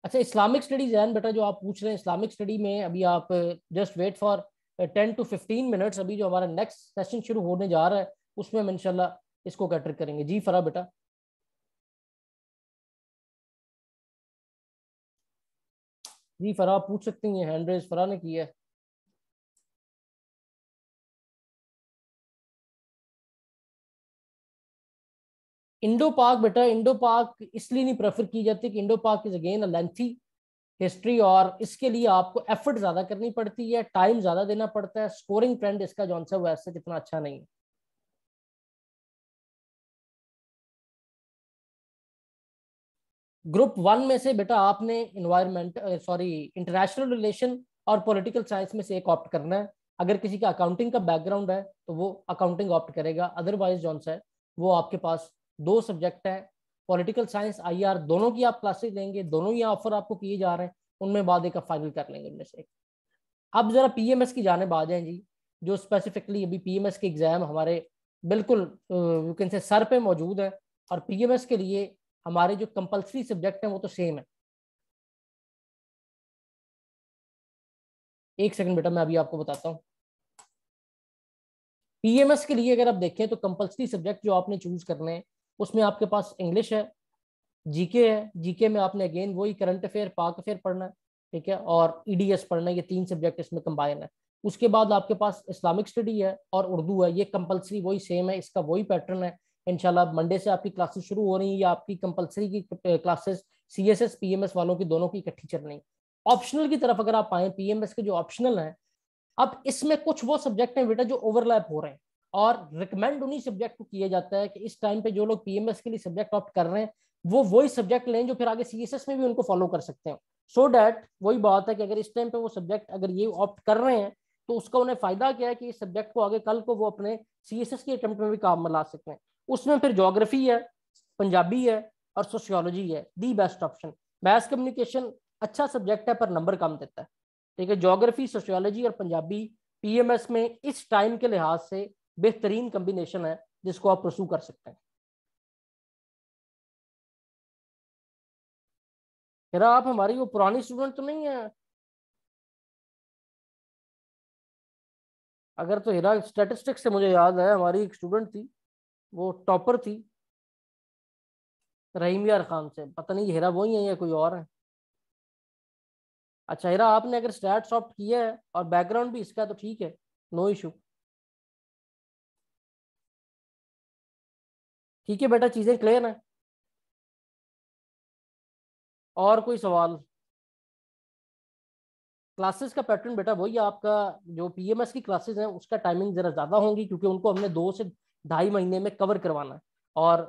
अच्छा, इस्लामिक स्टडीज है बेटा जो आप पूछ रहे हैं, इस्लामिक स्टडी में अभी आप just wait for 10 to 15 minutes. अभी जो हमारा नेक्स्ट सेशन शुरू होने जा रहा है उसमें हम इंशाल्लाह इसको कैटर करेंगे। जी फरा बेटा। जी फरा पूछ सकती हैं, हैंड रेज फरा ने किया है। इंडो पाक बेटा, इंडो पाक इसलिए नहीं प्रेफर की जाती कि इंडो पाक is again a lengthy history और इसके लिए आपको एफर्ट ज्यादा करनी पड़ती है, टाइम ज्यादा देना पड़ता है, स्कोरिंग ट्रेंड इसका जौन सा वैसे कितना अच्छा नहीं है। ग्रुप 1 में से बेटा आपने इंटरनेशनल रिलेशन और पॉलिटिकल साइंस में से एक ऑप्ट करना है। अगर किसी का अकाउंटिंग का बैकग्राउंड है तो वो अकाउंटिंग ऑप्ट करेगा, अदरवाइज जौन सा है वो आपके पास 2 सब्जेक्ट है, पॉलिटिकल साइंस आईआर, दोनों की आप क्लासेस लेंगे, दोनों ही ऑफर आपको किए जा रहे हैं, उनमें बाद एक फाइनल कर लेंगे उनमें से। अब जरा पीएमएस की जाने आ जाए जी, जो स्पेसिफिकली अभी पीएमएस के एग्जाम हमारे बिल्कुल यू कैन से सर पे मौजूद है और पीएमएस के लिए हमारे जो कंपलसरी सब्जेक्ट हैं वो तो सेम है। एक सेकंड बेटा मैं अभी आपको बताता हूँ। पीएमएस के लिए अगर आप देखें तो कंपलसरी सब्जेक्ट जो आपने चूज करने हैं उसमें आपके पास इंग्लिश है, जीके है। जीके में आपने अगेन वही करंट अफेयर, पाक अफेयर पढ़ना है, ठीक है, और ईडीएस पढ़ना है। ये 3 सब्जेक्ट इसमें कंबाइन है। उसके बाद आपके पास इस्लामिक स्टडी है और उर्दू है। ये कंपलसरी वही सेम है, इसका वही पैटर्न है। इंशाल्लाह मंडे से आपकी क्लासेस शुरू हो रही है या आपकी कंपलसरी की क्लासेस सीएसएस पीएमएस वालों की दोनों की इकट्ठी चल रही। ऑप्शनल की तरफ अगर आप आए, पीएमएस के जो ऑप्शनल है, अब इसमें कुछ वो सब्जेक्ट हैं बेटा जो ओवरलैप हो रहे हैं और रिकमेंड उन्हीं सब्जेक्ट को किया जाता है कि इस टाइम पे जो लोग पीएमएस के लिए सब्जेक्ट ऑप्ट कर रहे हैं वो वही सब्जेक्ट लें जो फिर आगे सीएसएस में भी उनको फॉलो कर सकते हैं। सो डैट वही बात है कि अगर इस टाइम पे वो सब्जेक्ट अगर ये ऑप्ट कर रहे हैं तो उसका उन्हें फायदा क्या है कि इस सब्जेक्ट को आगे कल को वो अपने सीएसएस के अटेम्प्ट में भी काम में ला सकते हैं। उसमें फिर ज्योग्राफी है, पंजाबी है और सोशियोलॉजी है, the best option. Maths communication अच्छा सब्जेक्ट है पर नंबर कम देता है, ठीक है। ज्योग्राफी, सोशियोलॉजी और पंजाबी पीएमएस में इस टाइम के लिहाज से बेहतरीन कम्बिनेशन है जिसको आप परसू कर सकते हैं। हिरा आप हमारी वो पुरानी स्टूडेंट तो नहीं है? अगर तो हिरा, स्टैटिस्टिक्स से मुझे याद है हमारी एक स्टूडेंट थी, वो टॉपर थी, रहीम यार खान से। पता नहीं हिरा वही है या कोई और है। अच्छा हिरा, आपने अगर स्टैट सॉफ्ट किया है और बैकग्राउंड भी इसका है तो ठीक है, नो इशू। ठीक है बेटा, चीजें क्लियर है? और कोई सवाल? क्लासेस का पैटर्न बेटा वही है आपका, जो पीएमएस की क्लासेस हैं उसका टाइमिंग जरा ज्यादा होंगी, क्योंकि उनको हमने 2 से ढाई महीने में कवर करवाना है। और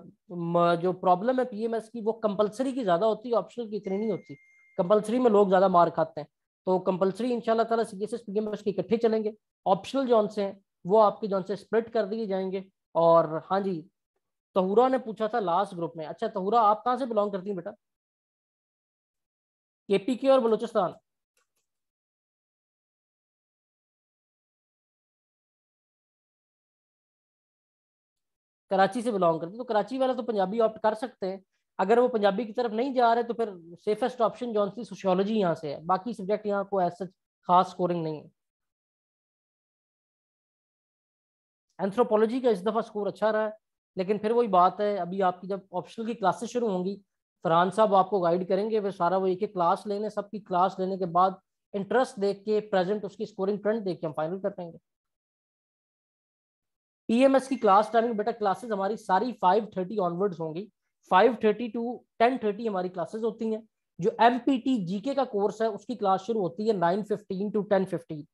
जो प्रॉब्लम है पीएमएस की, वो कंपलसरी की ज्यादा होती है, ऑप्शनल की इतनी नहीं होती। कंपलसरी में लोग ज्यादा मार खाते हैं, तो कंपलसरी इंशाल्लाह ताला सीएसएस पीएमएस के इकट्ठे चलेंगे। ऑप्शनल जौन से हैं वो आपके जौन से स्प्लिट कर दिए जाएंगे। और हाँ जी, तहुरा ने पूछा था लास्ट ग्रुप में। अच्छा तहुरा, आप कहाँ से बिलोंग करती हैं बेटा? केपी के और बलूचिस्तान? कराची से बिलोंग करते हैं, तो कराची वाले तो पंजाबी ऑप्ट कर सकते हैं। अगर वो पंजाबी की तरफ नहीं जा रहे तो फिर सेफेस्ट ऑप्शन जौन सी सोशियोलॉजी यहाँ से है, बाकी सब्जेक्ट यहाँ को ऐसा खास स्कोरिंग नहीं है। एंथ्रोपोलॉजी का इस दफा स्कोर अच्छा रहा है, लेकिन फिर वही बात है, अभी आपकी जब ऑप्शनल की क्लासेस शुरू होंगी, फरहान साहब आपको गाइड करेंगे, फिर सारा वो एक एक क्लास लेने, सबकी क्लास लेने के बाद इंटरेस्ट देख के, प्रेजेंट उसकी स्कोरिंग ट्रेंड देख के हम फाइनल कर पाएंगे। पीएमएस की क्लास टाइमिंग बेटा, क्लासेस हमारी सारी 5:30 ऑनवर्ड्स होंगी। 5:30 टू 10:30 हमारी क्लासेस होती हैं। जो एमपीटी जीके का कोर्स है उसकी क्लास शुरू होती है 9:15 टू 10:15।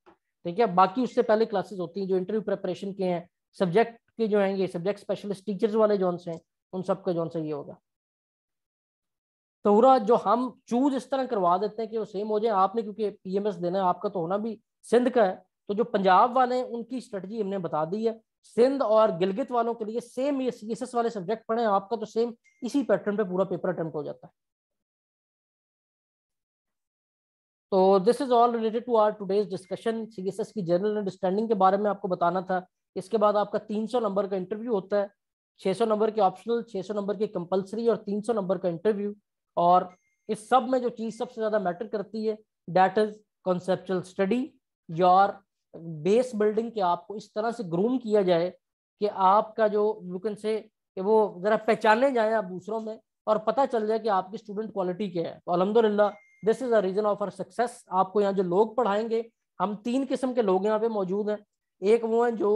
ठीक है, बाकी उससे पहले क्लासेस होती हैं जो इंटरव्यू प्रिपरेशन के हैं, सब्जेक्ट के जो हैं, ये सब्जेक्ट स्पेशलिस्ट टीचर्स वाले जोन से हैं, उन सबका जोन से ये होगा। तो पूरा जो हम चूज इस तरह करवा देते हैं कि वो सेम हो जाए। आपने क्योंकि पीएमएस देना है, आपका तो होना भी सिंध का है, तो जो पंजाब वाले हैं उनकी स्ट्रेटजी हमने बता दी है। सिंध और गिलगित वालों के लिए सेम ये सीएसएस वाले सब्जेक्ट पढ़े, आपका तो सेम इसी पैटर्न पे पूरा पेपर अटेम्प्ट हो जाता है। तो this is all related to our today's discussion. CSS की जनरल अंडरस्टैंडिंग के बारे में आपको बताना था। इसके बाद आपका 300 नंबर का इंटरव्यू होता है, 600 नंबर के ऑप्शनल, 600 नंबर के कंपलसरी और 300 नंबर का इंटरव्यू। और इस सब में जो चीज सबसे ज्यादा मैटर करती है, that is conceptual study, your base building, कि आपको इस तरह से ग्रूम किया जाए कि आपका जो यू कैन से कि वो जरा पहचाने जाए आप दूसरों में, और पता चल जाए कि आपकी स्टूडेंट क्वालिटी क्या है। तो अल्हम्दुलिल्लाह this is a reason of our success. आपको यहाँ जो लोग पढ़ाएंगे, हम 3 किस्म के लोग यहाँ पे मौजूद हैं। एक वो हैं जो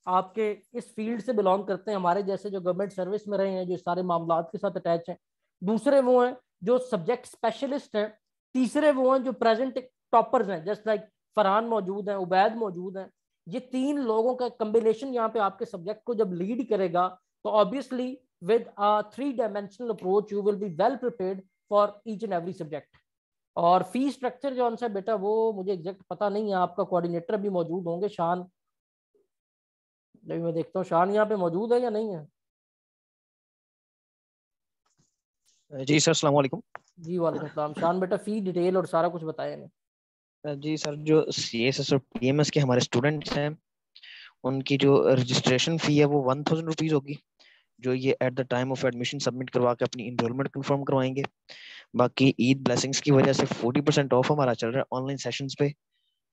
आपके इस फील्ड से बिलोंग करते हैं, हमारे जैसे जो गवर्नमेंट सर्विस में रहे हैं, जो सारे मामला के साथ अटैच हैं। दूसरे वो हैं जो सब्जेक्ट स्पेशलिस्ट हैं। तीसरे वो हैं जो प्रेजेंट टॉपर्स हैं, जस्ट लाइक फरहान मौजूद हैं, उबैद मौजूद हैं। ये 3 लोगों का कम्बिनेशन यहाँ पे आपके सब्जेक्ट को जब लीड करेगा, तो obviously with a 3 dimensional approach you will be well prepared for each and every subject. और फी स्ट्रक्चर जो सा बेटा, वो मुझे एग्जैक्ट पता नहीं है, आपका कोऑर्डिनेटर भी मौजूद होंगे, शान। मैं देखता हूँ शान यहाँ पे मौजूद है या नहीं है। जी सर, अस्सलाम वालेकुम। जी वालेकुम सलाम। शान बेटा, फी डिटेल और सारा कुछ बताया ना। जी सर, जो सीएसएस और पीएमएस के हमारे स्टूडेंट्स हैं, उनकी जो रजिस्ट्रेशन फी है वो 1000 रुपीज होगी, जो ये at the time of admission submit करवा के अपनी इनरोलमेंट कंफर्म करवाएंगे। बाकी ईद ब्लेसिंग्स की वजह से 40% ऑफ हमारा चल रहा है ऑनलाइन सेशंस पे,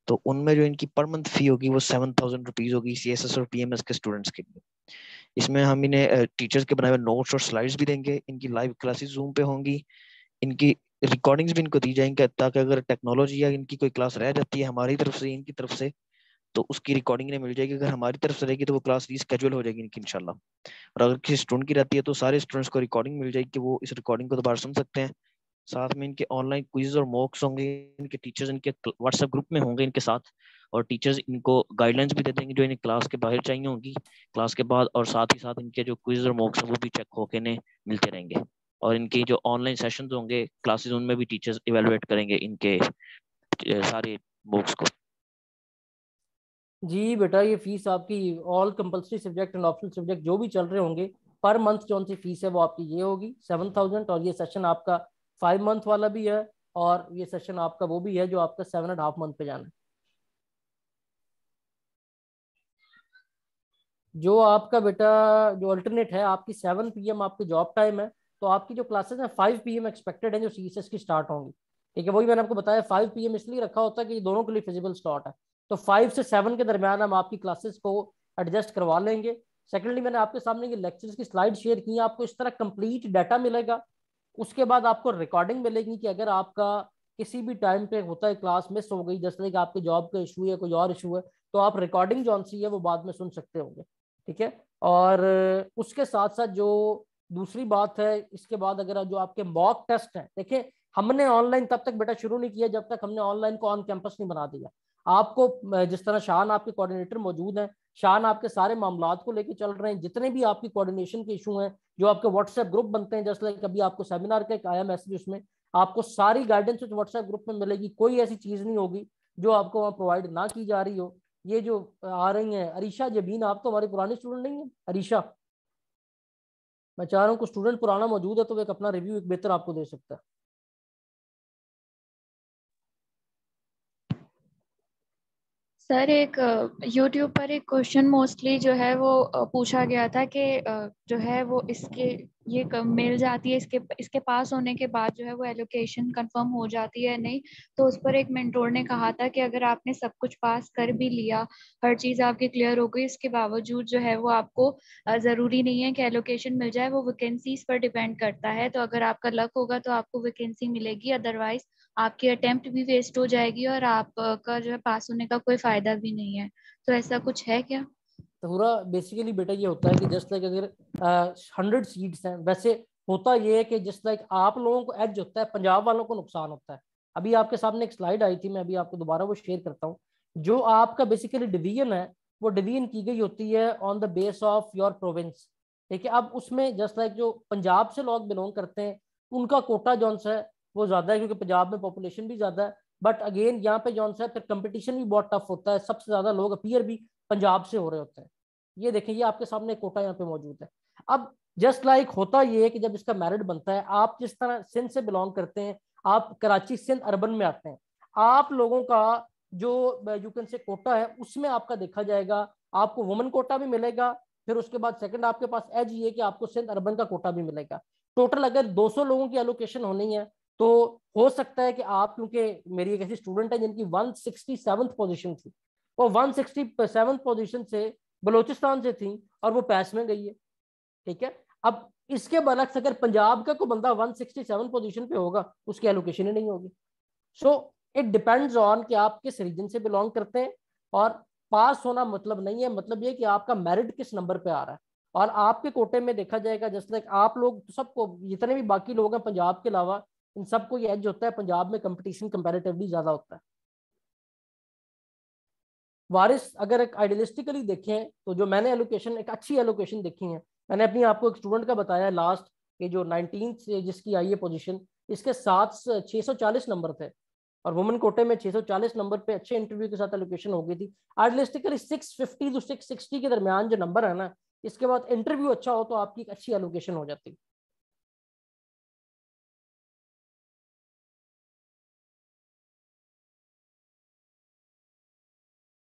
तो उनमें जो इनकी पर मंथ फी होगी वो 7000 रुपीज होगी सीएसएस और पीएमएस के स्टूडेंट्स के लिए। इसमें हम इन्हें टीचर्स के बनाए हुए नोट्स और स्लाइड्स भी देंगे, इनकी लाइव क्लासेस जूम पे होंगी, इनकी रिकॉर्डिंग्स भी इनको दी जाएंगी, ताकि अगर टेक्नोलॉजी या इनकी कोई क्लास रह जाती है हमारी तरफ से, इनकी तरफ से, तो उसकी रिकॉर्डिंग इन्हें मिल जाएगी। अगर हमारी तरफ से रहेगी तो वो क्लास रीस्केड्यूल हो जाएगी इनकी इंशाल्लाह। और अगर किसी स्टूडेंट की रहती है तो सारे स्टूडेंट्स को रिकॉर्डिंग मिल जाएगी कि वो इस रिकॉर्डिंग को दोबारा सुन सकते हैं। साथ में इनके ऑनलाइन क्विज और मॉक्स होंगे, इनके टीचर्स इनके व्हाट्सएप ग्रुप में होंगे इनके साथ, और टीचर्स इनको गाइडलाइंस भी दे देंगे जो इन्हें क्लास के बाहर चाहिए होंगी क्लास के बाद, और साथ ही साथ इनके जो क्विज और मॉक्स हैं वो भी चेक होके इन्हें मिलते रहेंगे। और इनकी जो ऑनलाइन सेशंस होंगे क्लासेस, उनमें भी टीचर्स इवेलुएट करेंगे इनके सारे बुक्स को। जी बेटा, ये फीस आपकी all compulsory subject and optional subject जो भी चल रहे होंगे, पर मंथ जो सी फीस है वो आपकी ये होगी 7000। और ये सेशन आपका 5 मंथ वाला भी है, और ये सेशन आपका वो भी है जो आपका 7.5 मंथ पे जाना है। जो आपका बेटा जो अल्टरनेट है, आपकी 7 PM आपकी जॉब टाइम है, तो आपकी जो क्लासेस हैं 5 PM एक्सपेक्टेड है जो CSS की स्टार्ट होंगी। ठीक है, वही मैंने आपको बताया 5 PM इसलिए रखा होता है कि दोनों के लिए फिजिबल स्टार्ट है, तो 5 से 7 के दरमियान हम आपकी क्लासेस को एडजस्ट करवा लेंगे। सेकेंडली, मैंने आपके सामने ये लेक्चर्स की स्लाइड शेयर की है, आपको इस तरह कंप्लीट डाटा मिलेगा। उसके बाद आपको रिकॉर्डिंग मिलेगी कि अगर आपका किसी भी टाइम पे होता है क्लास मिस हो गई, जैसे कि आपके जॉब का इशू है, कोई और इशू है, तो आप रिकॉर्डिंग जो सी है वो बाद में सुन सकते होंगे। ठीक है, और उसके साथ साथ जो दूसरी बात है, इसके बाद अगर जो आपके मॉक टेस्ट है, देखिए हमने ऑनलाइन तब तक बेटा शुरू नहीं किया जब तक हमने ऑनलाइन को ऑन कैंपस नहीं बना दिया। आपको जिस तरह शान आपके कोऑर्डिनेटर मौजूद हैं, शान आपके सारे मामलात को लेके चल रहे हैं, जितने भी आपकी कोऑर्डिनेशन के इशू हैं, जो आपके व्हाट्सएप ग्रुप बनते हैं, जैसे कभी आपको सेमिनार का एक आया मैसेज, उसमें आपको सारी गाइडेंस उस व्हाट्सएप ग्रुप में मिलेगी। कोई ऐसी चीज नहीं होगी जो आपको वहाँ प्रोवाइड ना की जा रही हो। ये जो आ रही हैं अरीशा जबीन, आप तो हमारी पुरानी स्टूडेंट नहीं है अरीशा, मैं चाह रहा हूँ कुछ स्टूडेंट पुराना मौजूद है तो एक अपना रिव्यू एक बेहतर आपको दे सकता है। सर एक YouTube पर एक क्वेश्चन मोस्टली जो है वो पूछा गया था कि जो है वो इसके ये मिल जाती है, इसके पास होने के बाद जो है वो एलोकेशन कंफर्म हो जाती है नहीं। तो उस पर एक मेंटोर ने कहा था कि अगर आपने सब कुछ पास कर भी लिया, हर चीज़ आपकी क्लियर हो गई, इसके बावजूद जो है वो आपको ज़रूरी नहीं है कि एलोकेशन मिल जाए, वो वैकेंसीज पर डिपेंड करता है। तो अगर आपका लक होगा तो आपको वैकेंसी मिलेगी, अदरवाइज आपकी अटेम्प्ट भी वेस्ट हो जाएगी और आपका जो है पास होने का कोई फायदा भी नहीं है। तो ऐसा कुछ है क्या? तो पूरा बेसिकली बेटा ये होता है कि जस्ट लाइक अगर 100 सीट्स हैं, वैसे होता ये है कि जस्ट लाइक आप लोगों को एज होता है, पंजाब वालों को नुकसान होता है। अभी आपके सामने एक स्लाइड आई थी, मैं अभी आपको दोबारा वो शेयर करता हूँ। जो आपका बेसिकली डिवीजन है, वो डिवीजन की गई होती है on the base of your province. ठीक है, अब उसमें जस्ट लाइक जो पंजाब से लोग बिलोंग करते हैं, उनका कोटा जौन सा है वो ज्यादा है, क्योंकि पंजाब में पॉपुलेशन भी ज्यादा है। बट अगेन यहाँ पे जौन सा है फिर कंपटीशन भी बहुत टफ होता है, सबसे ज्यादा लोग अपीयर भी पंजाब से हो रहे होते हैं। ये देखें, ये आपके सामने कोटा यहाँ पे मौजूद है। अब जस्ट लाइक होता ये है कि जब इसका मेरिट बनता है, आप जिस तरह सिंध से बिलोंग करते हैं, आप कराची सिंध अर्बन में आते हैं, आप लोगों का जो यू कैन से कोटा है उसमें आपका देखा जाएगा, आपको वुमेन कोटा भी मिलेगा। फिर उसके बाद सेकंड आपके पास एज ये कि आपको सिंध अर्बन का कोटा भी मिलेगा। टोटल अगर 200 लोगों की एलोकेशन होनी है तो हो सकता है कि आप, क्योंकि मेरी एक ऐसी स्टूडेंट है जिनकी 167th पोजीशन थी, वो 167th पोजीशन से बलोचिस्तान से थी और वो पैस में गई है। ठीक है, अब इसके बरक्स अगर पंजाब का कोई बंदा 167 पोजीशन पे होगा, उसकी एलोकेशन ही नहीं होगी। सो इट डिपेंड्स ऑन कि आप किस रीजन से बिलोंग करते हैं। और पास होना मतलब नहीं है, मतलब ये कि आपका मेरिट किस नंबर पे आ रहा है। और आपके कोटे में देखा जाएगा, जैसे लाइक आप लोग सबको, जितने भी बाकी लोग हैं पंजाब के अलावा, इन सबको ये एज होता है, पंजाब में कंपटीशन कंपैरेटिवली ज्यादा होता है। वारिस अगर एक आइडियलिस्टिकली देखें तो जो मैंने एलोकेशन, एक अच्छी एलोकेशन देखी है, मैंने अपनी आपको एक स्टूडेंट का बताया लास्ट, ये जो 19th से जिसकी आई है पोजीशन, इसके 640 नंबर थे और वुमेन कोटे में 640 नंबर पे अच्छे इंटरव्यू के साथ एलोकेशन हो गई थी। आइडियलिस्टिकली 650 to 660 के दरमियान जो नंबर है ना, इसके बाद इंटरव्यू अच्छा हो तो आपकी एक अच्छी एलोकेशन हो जाती है।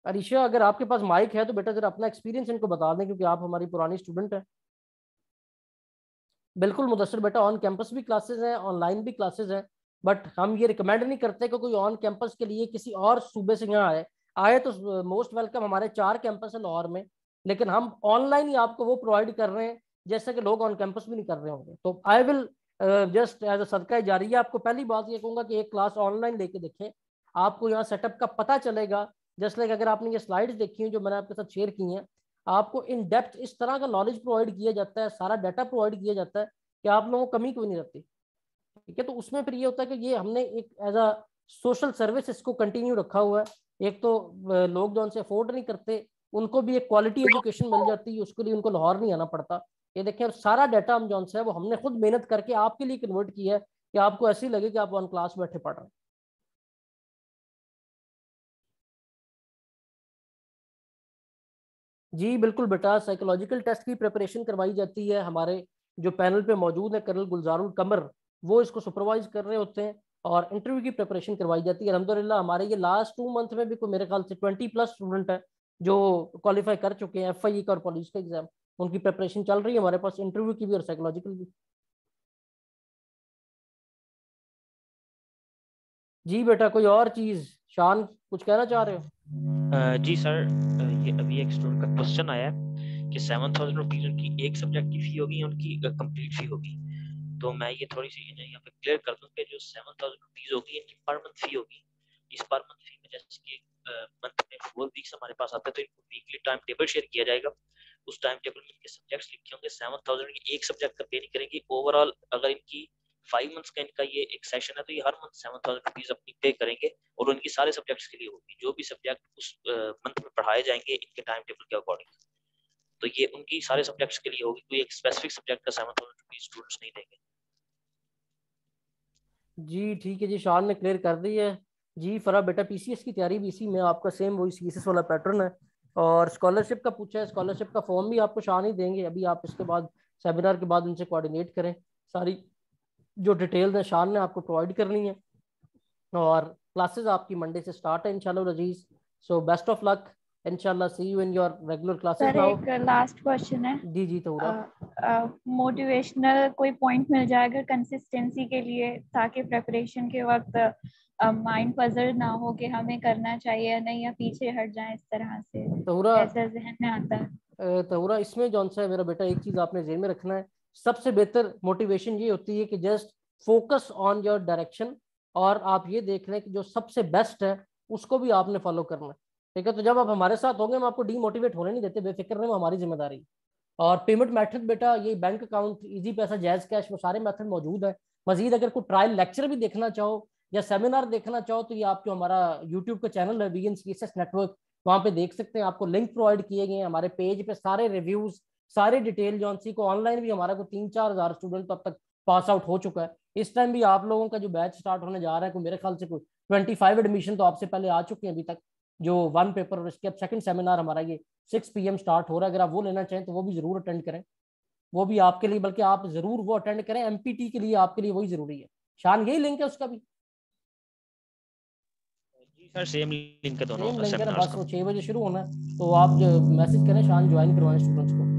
अरीशा, अगर आपके पास माइक है तो बेटा जरा अपना एक्सपीरियंस इनको बता दें, क्योंकि आप हमारी पुरानी स्टूडेंट है। बिल्कुल मुदस्सिर बेटा, ऑन कैंपस भी क्लासेस हैं, ऑनलाइन भी क्लासेस हैं, बट हम ये रिकमेंड नहीं करते कि कोई ऑन कैंपस के लिए किसी और सूबे से यहाँ आए तो मोस्ट वेलकम। हमारे 4 कैंपस हैं लाहौर में, लेकिन हम ऑनलाइन ही आपको वो प्रोवाइड कर रहे हैं जैसे कि लोग ऑन कैंपस भी नहीं कर रहे होंगे। तो I will just as a सदका जारिया आपको पहली बात ये कहूँगा कि एक क्लास ऑनलाइन लेके देखें, आपको यहाँ सेटअप का पता चलेगा। जस्ट लाइक अगर आपने ये स्लाइड्स देखी हैं जो मैंने आपके साथ शेयर की हैं, आपको इन डेप्थ इस तरह का नॉलेज प्रोवाइड किया जाता है, सारा डाटा प्रोवाइड किया जाता है कि आप लोगों को कमी कोई नहीं रहती। ठीक है, तो उसमें फिर ये होता है कि ये हमने एक एज अ सोशल सर्विस इसको कंटिन्यू रखा हुआ है। एक तो लोग जो उनसे अफोर्ड नहीं करते, उनको भी एक क्वालिटी एजुकेशन मिल जाती है, उसके लिए उनको लाहौर नहीं आना पड़ता। ये देखें, सारा डाटा हम जो है वो हमने खुद मेहनत करके आपके लिए कन्वर्ट किया है कि आपको ऐसे ही लगे कि आप ऑन क्लास बैठे पढ़ रहे हैं। जी बिल्कुल बेटा, साइकोलॉजिकल टेस्ट की प्रिपरेशन करवाई जाती है। हमारे जो पैनल पे मौजूद है कर्नल गुलजारुल कमर, वो इसको सुपरवाइज कर रहे होते हैं और इंटरव्यू की प्रिपरेशन करवाई जाती है। अल्हम्दुलिल्लाह हमारे ये लास्ट 2 मंथ में भी कोई मेरे ख्याल से 20+ स्टूडेंट है जो क्वालिफाई कर चुके हैं FIE का और पुलिस का एग्जाम, उनकी प्रिपरेशन चल रही है हमारे पास, इंटरव्यू की भी और साइकोलॉजिकल भी। जी बेटा कोई और चीज, शान कुछ कहना चाह रहे हो? जी सर, ये अभी एक स्टूडेंट का क्वेश्चन आया है कि 7,000 रुपीज उनकी एक सब्जेक्ट की फी होगी, उनकी कंप्लीट फी होगी। तो मैं ये थोड़ी सी यहाँ पे क्लियर कर दूं कि जो 7,000 रुपीज होगी इनकी पर मंथ फी होगी। इस पर मंथ फी में जैसे कि मंथ में 4 वीक्स हमारे पास आते हैं, तो इनको वीकली टाइम टेबल शेयर किया जाएगा। उस टाइम टेबल में इनके सब्जेक्ट्स लिखे होंगे। 7,000 की एक सब्जेक्ट का पे नहीं करेंगे। ओवरऑल अगर इनकी 5 मंथ्स का इनका ये एक सेशन है, तो ये हर मंथ 7,000 रुपीज अपनी पे करेंगे, और उनकी सारे सब्जेक्ट्स के लिए होगी। जो भी सब्जेक्ट उस मंथ में पढ़ाए जाएंगे इनके टाइम टेबल के अकॉर्डिंग, तो ये उनकी सारे सब्जेक्ट्स के लिए होगी। कोई एक स्पेसिफिक सब्जेक्ट का 7,000 रुपीज स्टूडेंट्स नहीं देंगे। जी ठीक है जी, शान ने क्लियर कर दी है। जी फरा बेटा पीसीएस की तैयारी भी इसी में आपका सेम वही सीएसएस वाला पैटर्न है। और स्कॉलरशिप का पूछा है, स्कॉलरशिप का फॉर्म भी आपको शान ही देंगे। अभी आप इसके बाद सेमिनार के बाद उनसे कोऑर्डिनेट करें, सारी जो डिटेल्स है शान ने आपको प्रोवाइड करनी है। और क्लासेस आपकी मंडे से स्टार्ट है इंशाल्लाह रजीज। सो बेस्ट ऑफ लक, इंशाल्लाह see you in your regular classes sir now. एक लास्ट क्वेश्चन है। जी जी तो मोटिवेशनल कोई पॉइंट मिल जाएगा कंसिस्टेंसी के लिए, ताकि प्रेपरेशन के वक्त माइंड पजल ना हो कि हमें करना चाहिए या नहीं, या पीछे हट जाए, इस तरह से तहुरा ऐसा जहन में आता है। तहुरा इसमें जौन सा है मेरा बेटा, एक चीज आपने जेहन में रखना है, सबसे बेहतर मोटिवेशन ये होती है कि just focus on your direction, और आप ये देख लें कि जो सबसे बेस्ट है उसको भी आपने फॉलो करना है। ठीक है, तो जब आप हमारे साथ होंगे हम आपको डीमोटिवेट होने नहीं देते, बेफिक्र रहें, वो हमारी जिम्मेदारी है। और पेमेंट मेथड बेटा ये बैंक अकाउंट, इजी पैसा, जैज कैश, वो सारे मेथड मौजूद है। मजीद अगर कोई ट्रायल लेक्चर भी देखना चाहो या सेमिनार देखना चाहो तो ये आपको हमारा यूट्यूब का चैनल है वीएन सीएसएस नेटवर्क, वहाँ पे देख सकते हैं। आपको लिंक प्रोवाइड किए गए हैं हमारे पेज पे, सारे रिव्यूज, सारे डिटेल जौन सी को ऑनलाइन भी हमारा को 3-4 हज़ार स्टूडेंट तो अब तक पास आउट हो चुका है। इस टाइम भी आप लोगों का जो बैच स्टार्ट होने जा रहा है, कोई मेरे ख्याल से कोई 25 एडमिशन तो आपसे पहले आ चुके हैं अभी तक, जो 1 पेपर, और इसके अब सेकंड सेमिनार हमारा ये 6 PM स्टार्ट हो रहा है। अगर आप वो लेना चाहें तो वो भी जरूर अटेंड करें, वो भी आपके लिए, बल्कि आप जरूर वो अटेंड करें, एमपीटी के लिए आपके लिए वही जरूरी है। शान यही लिंक है उसका भी, जी सर सेम लिंक है दोनों सेम लिंक है ना, सेमिनार्स बस का। वो 6 बजे शुरू होना है, तो आप जो मैसेज करें शान ज्वाइन करवाएं स्टूडेंट्स को।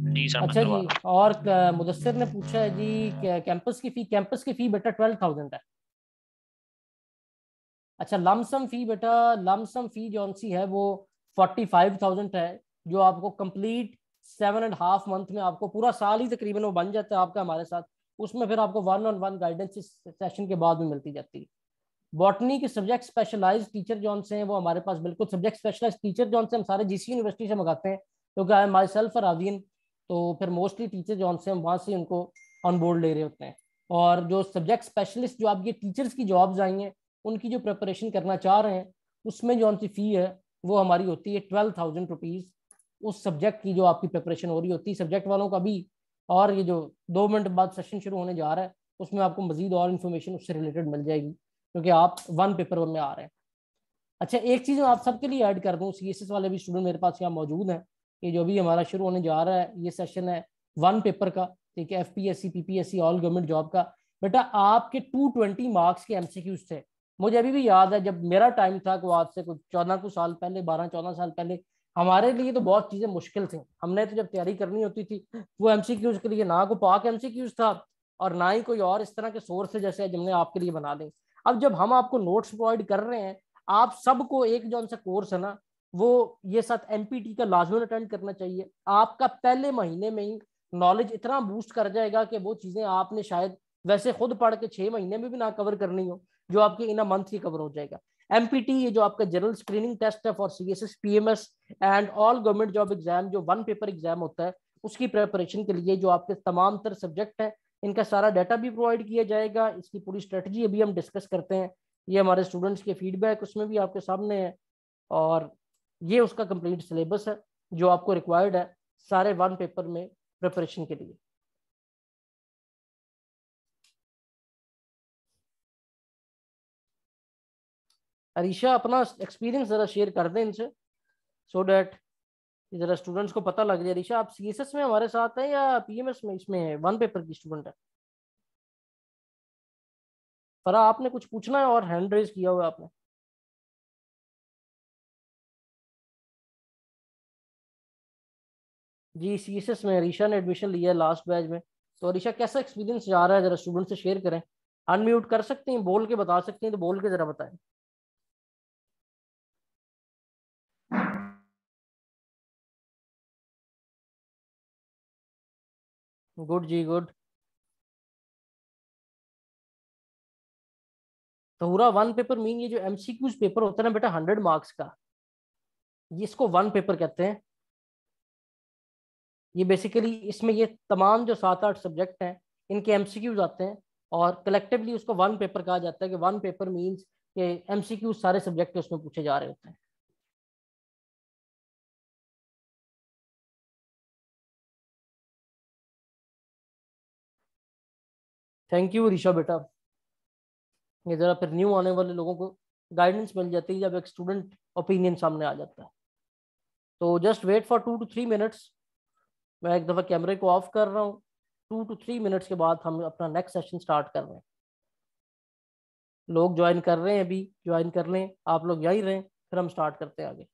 जी सर मैं अच्छा करवा जी, रहा और मुदस्सिर ने पूछा है जी कैंपस की फी बेटा 12,000 है। अच्छा लमसम फी बेटा, लमसम फी जौन सी है वो 45,000 है, जो आपको कंप्लीट 7.5 मंथ में, आपको पूरा साल ही तकरीबन वो बन जाता है आपका हमारे साथ। उसमें फिर आपको 1-on-1 गाइडेंस इस सेशन के बाद में मिलती जाती है। बॉटनी के सब्जेक्ट स्पेशलाइज्ड टीचर जौन से हैं वो हमारे पास बिल्कुल सब्जेक्ट स्पेशलाइज्ड टीचर जौन से हम सारे जीसी यूनिवर्सिटी से मंगाते हैं, क्योंकि आई माई सेल्फ और आवियन, तो फिर मोस्टली टीचर जौन से हम वहाँ से उनको ऑन बोर्ड ले रहे होते हैं। और जो सब्जेक्ट स्पेशलिस्ट जो आप ये टीचर्स की जॉब्स आई हैं उनकी जो प्रिपरेशन करना चाह रहे हैं, उसमें जौन सी फ़ी है वो हमारी होती है 12,000 रुपीज़। उस सब्जेक्ट की जो आपकी प्रिपरेशन हो रही होती है, सब्जेक्ट वालों का भी। और ये जो 2 मिनट बाद सेशन शुरू होने जा रहा है उसमें आपको मजीद और इन्फॉर्मेशन उससे रिलेटेड मिल जाएगी, क्योंकि आप 1 पेपर में आ रहे हैं। अच्छा एक चीज़ मैं आप सबके लिए ऐड कर दूं, सीएसएस वाले भी स्टूडेंट मेरे पास यहाँ मौजूद हैं, कि जो भी हमारा शुरू होने जा रहा है ये सेशन है 1 पेपर का, ठीक है, FPSC PPSC all government job का। बेटा आपके 220 मार्क्स के एमसीक्यूज थे। मुझे अभी भी याद है जब मेरा टाइम था, को आज से कुछ 14 साल पहले, 12-14 साल पहले, हमारे लिए तो बहुत चीजें मुश्किल थी। हमने तो जब तैयारी करनी होती थी वो एमसीक्यूज के लिए ना कोई पाक एमसीक्यूज था और ना ही कोई और इस तरह के सोर्स जैसे हमने आपके लिए बना दें। अब जब हम आपको नोट्स प्रोवाइड कर रहे हैं, आप सबको एक जो सा कोर्स है ना, वो ये साथ एमपीटी का लाजमी अटेंड करना चाहिए। आपका पहले महीने में ही नॉलेज इतना बूस्ट कर जाएगा कि वो चीजें आपने शायद वैसे खुद पढ़ के 6 महीने में भी ना कवर करनी हो, जो आपकी इन अ मंथ ही कवर हो जाएगा। एमपीटी ये जो आपका जनरल स्क्रीनिंग टेस्ट है for CSS PMS and all government job exam, जो 1 पेपर एग्जाम होता है, उसकी प्रिपरेशन के लिए जो आपके तमाम तर सब्जेक्ट है इनका सारा डाटा भी प्रोवाइड किया जाएगा। इसकी पूरी स्ट्रेटजी अभी हम डिस्कस करते हैं, ये हमारे स्टूडेंट्स के फीडबैक उसमें भी आपके सामने है। और ये उसका कंप्लीट सिलेबस है जो आपको रिक्वायर्ड है सारे 1 पेपर में प्रिपरेशन के लिए। अरीशा अपना एक्सपीरियंस जरा शेयर कर दें इनसे, सो डैट जरा स्टूडेंट्स को पता लग जाए। अरीशा आप सीएसएस में हमारे साथ हैं या पीएमएस में, इसमें 1 पेपर की स्टूडेंट है? फरा आपने कुछ पूछना है और हैंड रेज किया हुआ आपने? जी सीएसएस में अरीशा ने एडमिशन लिया है लास्ट बैच में। तो अरीशा कैसा एक्सपीरियंस जा रहा है, जरा स्टूडेंट से शेयर करें। अनम्यूट कर सकते हैं, बोल के बता सकते हैं तो बोल के जरा बताएं। गुड जी गुड। तो पूरा वन पेपर मीन ये जो एमसीक्यूज पेपर होता है ना बेटा 100 मार्क्स का, ये इसको वन पेपर कहते हैं। ये बेसिकली इसमें ये तमाम जो 7-8 सब्जेक्ट हैं इनके एमसीक्यूज आते हैं और कलेक्टिवली उसको वन पेपर कहा जाता है कि वन पेपर मींस कि एमसीक्यूज सारे सब्जेक्ट उसमें पूछे जा रहे होते हैं। थैंक यू ऋषा बेटा। ये जरा फिर न्यू आने वाले लोगों को गाइडेंस मिल जाती है जब एक स्टूडेंट ओपिनियन सामने आ जाता है। तो just wait for 2 to 3 minutes. मैं एक दफ़ा कैमरे को ऑफ कर रहा हूँ। 2 to 3 मिनट्स के बाद हम अपना नेक्स्ट सेशन स्टार्ट कर रहे हैं। लोग ज्वाइन कर रहे हैं, अभी ज्वाइन कर लें, आप लोग यहीं रहें, फिर हम स्टार्ट करते हैं आगे।